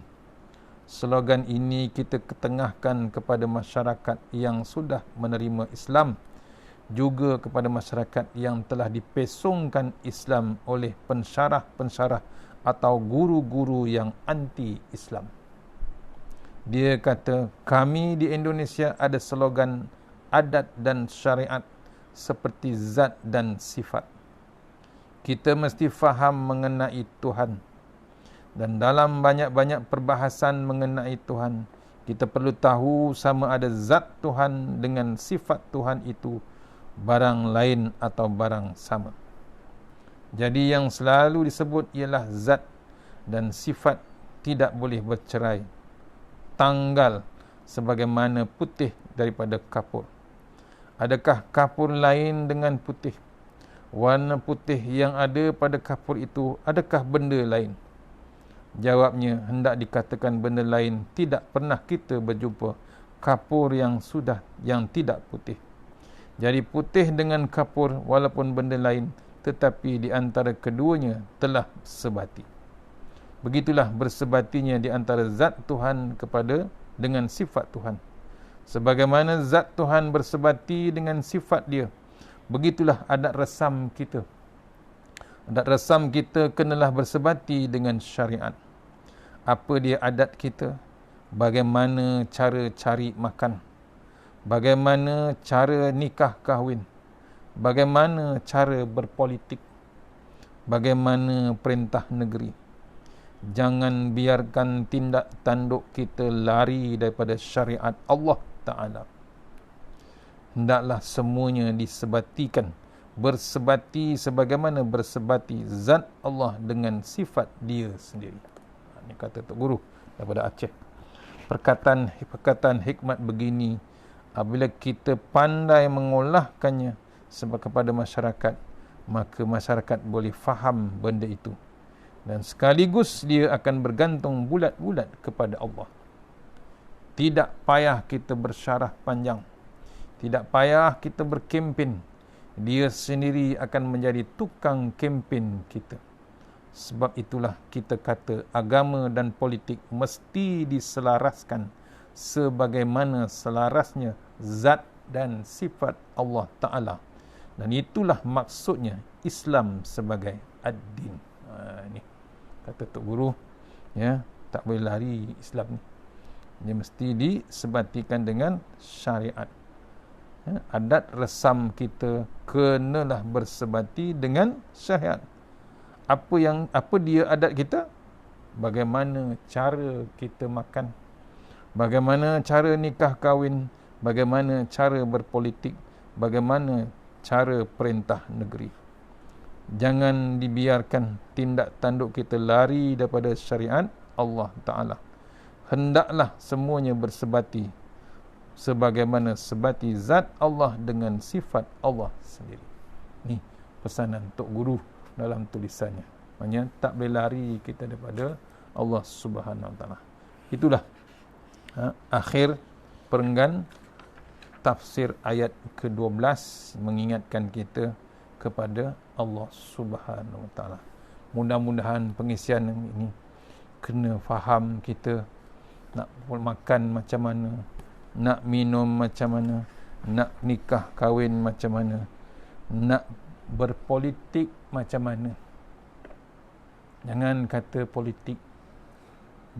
Slogan ini kita ketengahkan kepada masyarakat yang sudah menerima Islam, juga kepada masyarakat yang telah dipesongkan Islam oleh pensyarah-pensyarah atau guru-guru yang anti-Islam. Dia kata, kami di Indonesia ada slogan adat dan syariat seperti zat dan sifat. Kita mesti faham mengenai Tuhan. Dan dalam banyak-banyak perbahasan mengenai Tuhan, kita perlu tahu sama ada zat Tuhan dengan sifat Tuhan itu barang lain atau barang sama. Jadi yang selalu disebut ialah zat dan sifat tidak boleh bercerai. Tanggal sebagaimana putih daripada kapur. Adakah kapur lain dengan putih? Warna putih yang ada pada kapur itu adakah benda lain? Jawabnya, hendak dikatakan benda lain, tidak pernah kita berjumpa kapur yang tidak putih. Jadi putih dengan kapur walaupun benda lain, tetapi di antara keduanya telah sebati. Begitulah bersebatinya di antara zat Tuhan dengan sifat Tuhan. Sebagaimana zat Tuhan bersebati dengan sifat dia, begitulah adat resam kita. Adat resam kita kenalah bersebati dengan syariat. Apa dia adat kita? Bagaimana cara cari makan? Bagaimana cara nikah kahwin? Bagaimana cara berpolitik? Bagaimana perintah negeri? Jangan biarkan tindak tanduk kita lari daripada syariat Allah Ta'ala. Hendaklah semuanya disebatikan, bersebati sebagaimana bersebati zat Allah dengan sifat dia sendiri. Ini kata Tok Guru daripada Aceh. Perkataan hikmat begini, apabila kita pandai mengolahkannya kepada masyarakat, maka masyarakat boleh faham benda itu. Dan sekaligus dia akan bergantung bulat-bulat kepada Allah. Tidak payah kita bersyarah panjang. Tidak payah kita berkempen. Dia sendiri akan menjadi tukang kempen kita. Sebab itulah kita kata agama dan politik mesti diselaraskan sebagaimana selarasnya zat dan sifat Allah Ta'ala. Dan itulah maksudnya Islam sebagai ad-din. Ini kata Tok Guru, ya, tak boleh lari Islam ni. Dia mesti disebatikan dengan syariat. Ya, adat resam kita kenalah bersebati dengan syariat. Apa dia adat kita? Bagaimana cara kita makan? Bagaimana cara nikah kahwin? Bagaimana cara berpolitik? Bagaimana cara perintah negeri? Jangan dibiarkan tindak tanduk kita lari daripada syariat Allah Ta'ala. Hendaklah semuanya bersebati sebagaimana sebati zat Allah dengan sifat Allah sendiri. Ni pesanan Tok Guru dalam tulisannya. Maksudnya tak boleh lari kita daripada Allah Subhanahu Wa Ta'ala. Itulah akhir perenggan tafsir ayat ke-12, mengingatkan kita kepada Allah Subhanahu Wa Ta'ala. Mudah-mudahan pengisian ini kena faham kita nak makan macam mana, nak minum macam mana, nak nikah kahwin macam mana, nak berpolitik macam mana. Jangan kata politik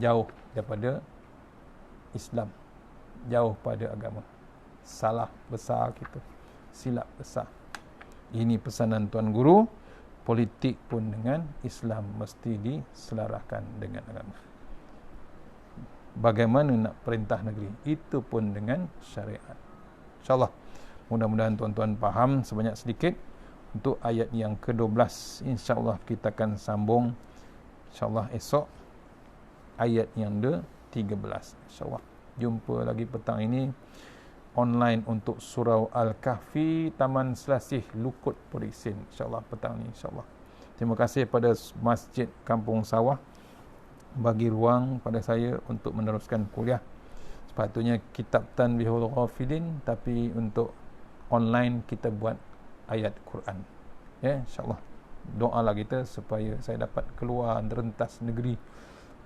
jauh daripada Islam, jauh pada agama. Salah besar kita, silap besar. Ini pesanan Tuan Guru. Politik pun dengan Islam mesti diselaraskan dengan agama. Bagaimana nak perintah negeri, itu pun dengan syariat. InsyaAllah, mudah-mudahan tuan-tuan faham sebanyak sedikit. Untuk ayat yang ke-12, insyaAllah kita akan sambung insyaAllah esok ayat yang ke-13. InsyaAllah jumpa lagi petang ini online untuk surau Al-Kahfi, Taman Selasih, Lukut, Porisin. InsyaAllah petang ni, insyaAllah. Terima kasih pada Masjid Kampung Sawah bagi ruang pada saya untuk meneruskan kuliah. Sepatutnya kitab Tanbihul Ghafilin, tapi untuk online kita buat ayat Quran. Ya, insyaAllah. Doalah kita supaya saya dapat keluar rentas negeri,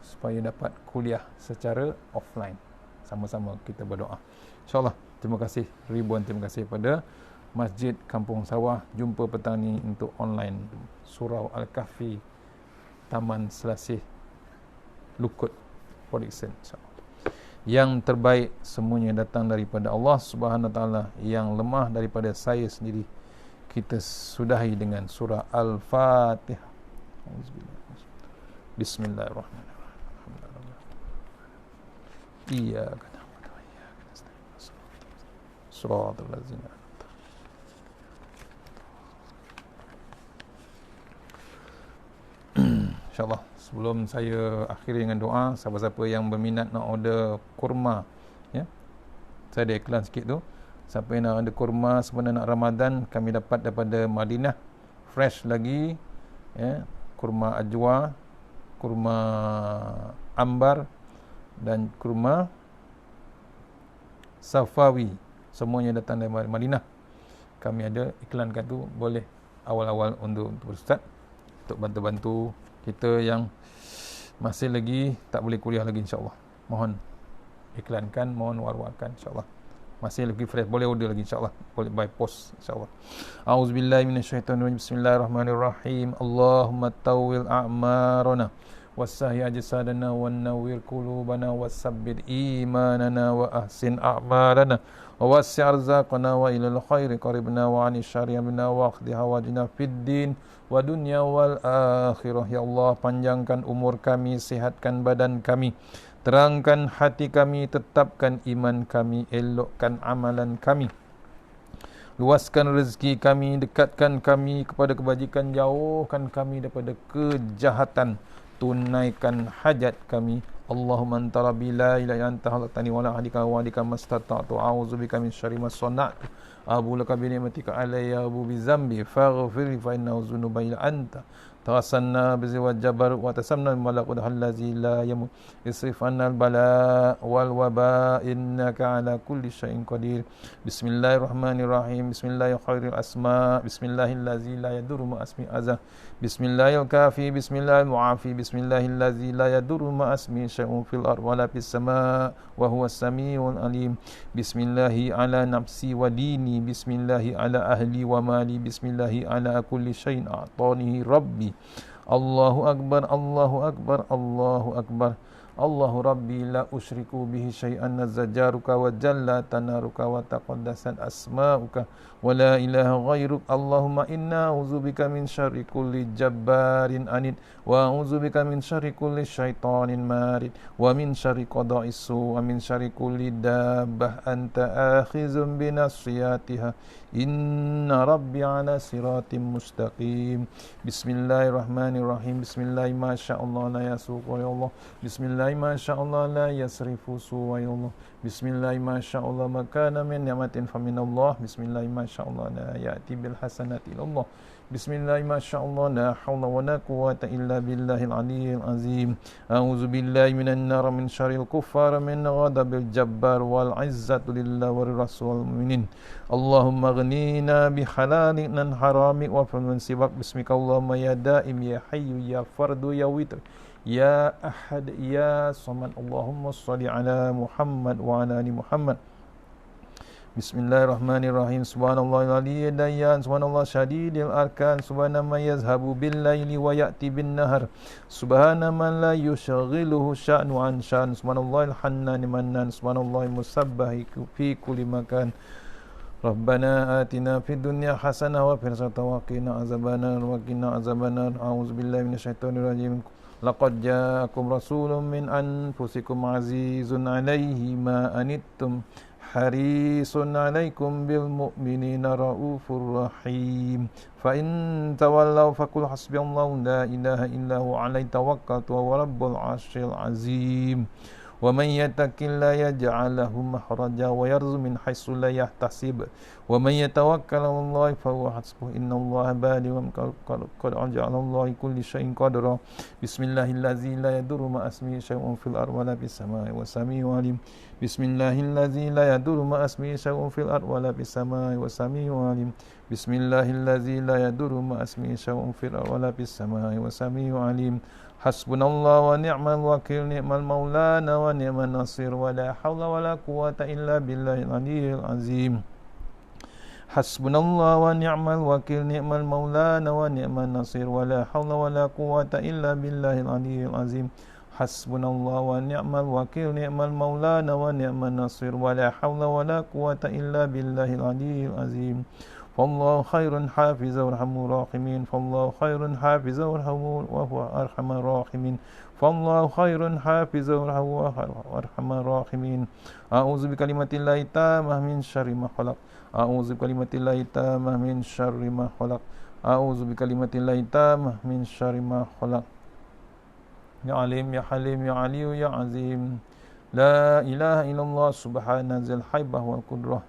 supaya dapat kuliah secara offline. Sama-sama kita berdoa. InsyaAllah. Terima kasih ribuan terima kasih pada Masjid Kampung Sawah. Jumpa petang ni untuk online surau Al-Kahfi, Taman Selasih, Lukut, Porisin. Yang terbaik semuanya datang daripada Allah Subhanahu Wa Taala. Yang lemah daripada saya sendiri. Kita sudahi dengan surah Al-Fatihah. Bismillahirrahmanirrahim. Iyyaka na'budu wa iyyaka nasta'in. Shiratal ladzina an'amta 'alaihim. InsyaAllah sebelum saya akhiri dengan doa, siapa-siapa yang berminat nak order kurma, ya, saya ada iklan sikit tu. Siapa yang nak order kurma sebenarnya nak Ramadan, kami dapat daripada Madinah, fresh lagi, ya, kurma ajwa, kurma ambar dan kurma safawi, semuanya datang dari Madinah. Kami ada iklankan tu, boleh awal-awal untuk Ustaz, untuk bantu-bantu kita yang masih lagi tak boleh kuliah lagi, insyaAllah. Mohon iklankan, mohon war-warkan, insyaAllah. Masih lagi fresh, boleh order lagi, insyaAllah. Boleh by post, insyaAllah. A'udzubillahi minasyaitanirrajim. Bismillahirrahmanirrahim. Allahumma tawwil a'marana wassahhi ajsadana wa nawwir qulubana wasabbit imanana wa ahsin a'malana wa wassi' arzaqana wa ilal khairi qaribna wa 'anil syarri minna wa akhdi hawajina fid din wa dunya wal akhirah. Ya Allah, panjangkan umur kami, sihatkan badan kami, terangkan hati kami, tetapkan iman kami, elokkan amalan kami, luaskan rezeki kami, dekatkan kami kepada kebajikan, jauhkan kami daripada kejahatan, tunaikan hajat kami. Allahumma anta rabbi la ilaha illa anta khalaqtani wa la ahdika wa ahdika mastata'tu a'udzubika min syarri ma sana'tu abu laka bi ni'matika alayya abu bi zambi faghfir fa innahu dzunuba illa anta tawassalna bi ziwal jabar wa tasamna malakut allazi la yamut isrif anna al bala wal waba innaka ala kulli syai'in qadir. Bismillahirrahmanirrahim. Bismillahil khairil asma, bismillahillazi la yadurru ma asmi azza, bismillahil kafi, bismillahil muafi, bismillahillazi la yadurru ma asmi syai'un fil ard wala fis sama wa huwas samiul alim. Bismillahi ala nafsi wa dini, bismillahi ala ahli wa mali, bismillahi ala kulli syai'in a'tanihi rabbi. Allahu akbar, Allahu akbar, Allahu akbar. Allahu rabbi la usyriku bihi syai'an nazzajaruka wa jalla tanaruka wa taqaddasat asma'uka wa la ilaha ghairuk. Allahumma inna a'udzubika min syarri kulli jabbarin anid wa a'udzubika min syarri kulli syaitanin marid wa min syarri qada'is su wa min syarri kulli dabbah anta akhizun bi nasiyatiha inna rabbi ala siratim mustaqim. Bismillahirrahmanirrahim. Bismillahi ma sya'allah la yasuqu ya Allah. Bismillahi ma sya'allah la yasrifu su ya Allah. Bismillahi ma sya'allah ma kana min ni'matin fa min Allah. Bismillahi ma sya'allah la ya'ti bil hasanati ila Allah. Bismillahi ma sya'allah la hawla wa la quwwata illa billahil aliyyil azim. A'udzu billahi minan nar min syarril kuffar min ghadabil jabbar wal izzatu lillahi wa rasul mu'minin. Allahumma ghnina bi halalik nan harami wa faman siwak. Bismika Allahumma ya daim ya hayyu ya fardu ya witr ya ahad ya samad. Allahumma salli ala Muhammad wa ala ali Muhammad Bismillahirrahmanirrahim. Subhanallahil aliyyid dayyan, subhanallah syadidil arkan, subhana man yazhabu bil laili wa ya'ti bin nahar, subhana man la yushaghiluhu sya'nu an sya'n, subhanallahil hannani mannan, subhanallahil musabbahi fi kulli makan. Rabbana atina fid dunya hasanah wa fil akhirati wa qina azabannar wa qina azabannar. A'udzubillahi minasyaitonir rajim. Laqad ja'akum rasulun min anfusikum azizun 'alaihi ma anittum harisun 'alaikum bil mu'minina raufur rahim. Fa in tawallaw faqul hasbiyallahu la ilaha illa huwa 'alaihi tawakkaltu wa huwa rabbul 'arsyil 'azim. Wa man yattaqilla yaj'al lahu makhraja wa yarzuqhu min haitsu la yahtasib. Wa man yatawakkal 'ala Allahi fa huwa hasbuh. Innallaha balighu qad ja'ala Allahu kulli syai'in qadra. Bismillahillazi la yadurru ma ismihi syai'un fil ardi wa la fis samai wa samii'un 'alim. Bismillahillazi la yadurru ma ismihi syai'un fil ardi wa la fis samai wa samii'un 'alim. Bismillahillazi la yadurru ma ismihi syai'un fil ardi wa la fis samai wa samii'un 'alim. Hasbunallahu wa ni'mal wakil, ni'mal maulana wa ni'man nasir, wa la hawla wa la quwwata illa billahil aliyyil azim. Hasbunallahu wa ni'mal wakil, ni'mal maulana wa ni'man nasir, wa la hawla wa la quwwata illa billahil aliyyil azim. Hasbunallahu wa ni'mal wakil, ni'mal maulana wa ni'man nasir, wa la hawla wa la quwwata illa billahil aliyyil azim. Fallahu khairun hafizah warhamur rahimin. Fallahu khairun hafizah warhamur wa huwa arhamar rahimin. Fallahu khairun hafizah warhamur rahimin. A'udzu bikalimatillahi tammah min syarri ma khalaq. A'udzu bikalimatillahi tammah min syarri ma khalaq. A'udzu bikalimatillahi tammah min syarri ma khalaq. Ya alim ya halim ya aliyu ya azim. La ilaha illallah subhana dzal haibah wal qudrah.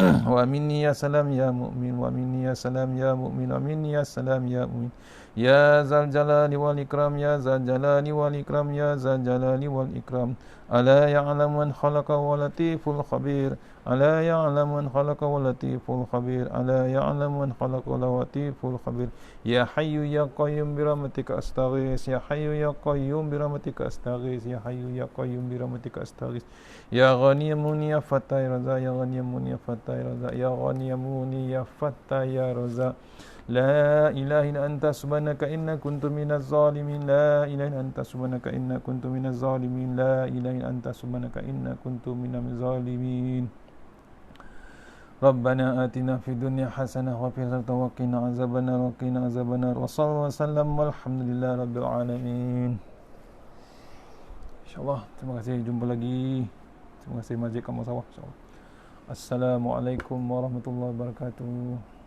Wa minni ya salam ya mu'min, wa minni ya salam ya mu'min, wa minni ya salam ya mu'min. Ya zal jalali wal ikram, ya zal jalali wal ikram, ya zal jalali wal ikram. Ala ya'lamu man khalaqa wa latiful khabir. Ala ya'lamu man khalaqa wa latiful khabir. Ala ya'lamu man khalaqa wa latiful khabir. Ya hayyu ya qayyum bi rahmatika astaghis. Ya hayyu ya qayyum bi rahmatika astaghis. Ya hayyu ya qayyum bi rahmatika astaghis. Ya ghaniyamuni ya fatai raza. Ya ghaniyamuni ya fatai raza. Ya ghaniyamuni ya fatai raza. La ilaha illa anta subhanaka inna kuntu minaz zalimin. La ilaha illa anta subhanaka inna kuntu minaz zalimin. La ilaha illa anta subhanaka inna kuntu minaz zalimin. Rabbana atina fid dunya hasanah wa fil akhirati wa qina azabannar wa qina azabannar. Wa sallallahu wasallam walhamdulillahi rabbil alamin. Insyaallah, terima kasih, jumpa lagi. Terima kasih Masjid Kampung Sawah, insyaallah. Assalamualaikum warahmatullahi wabarakatuh.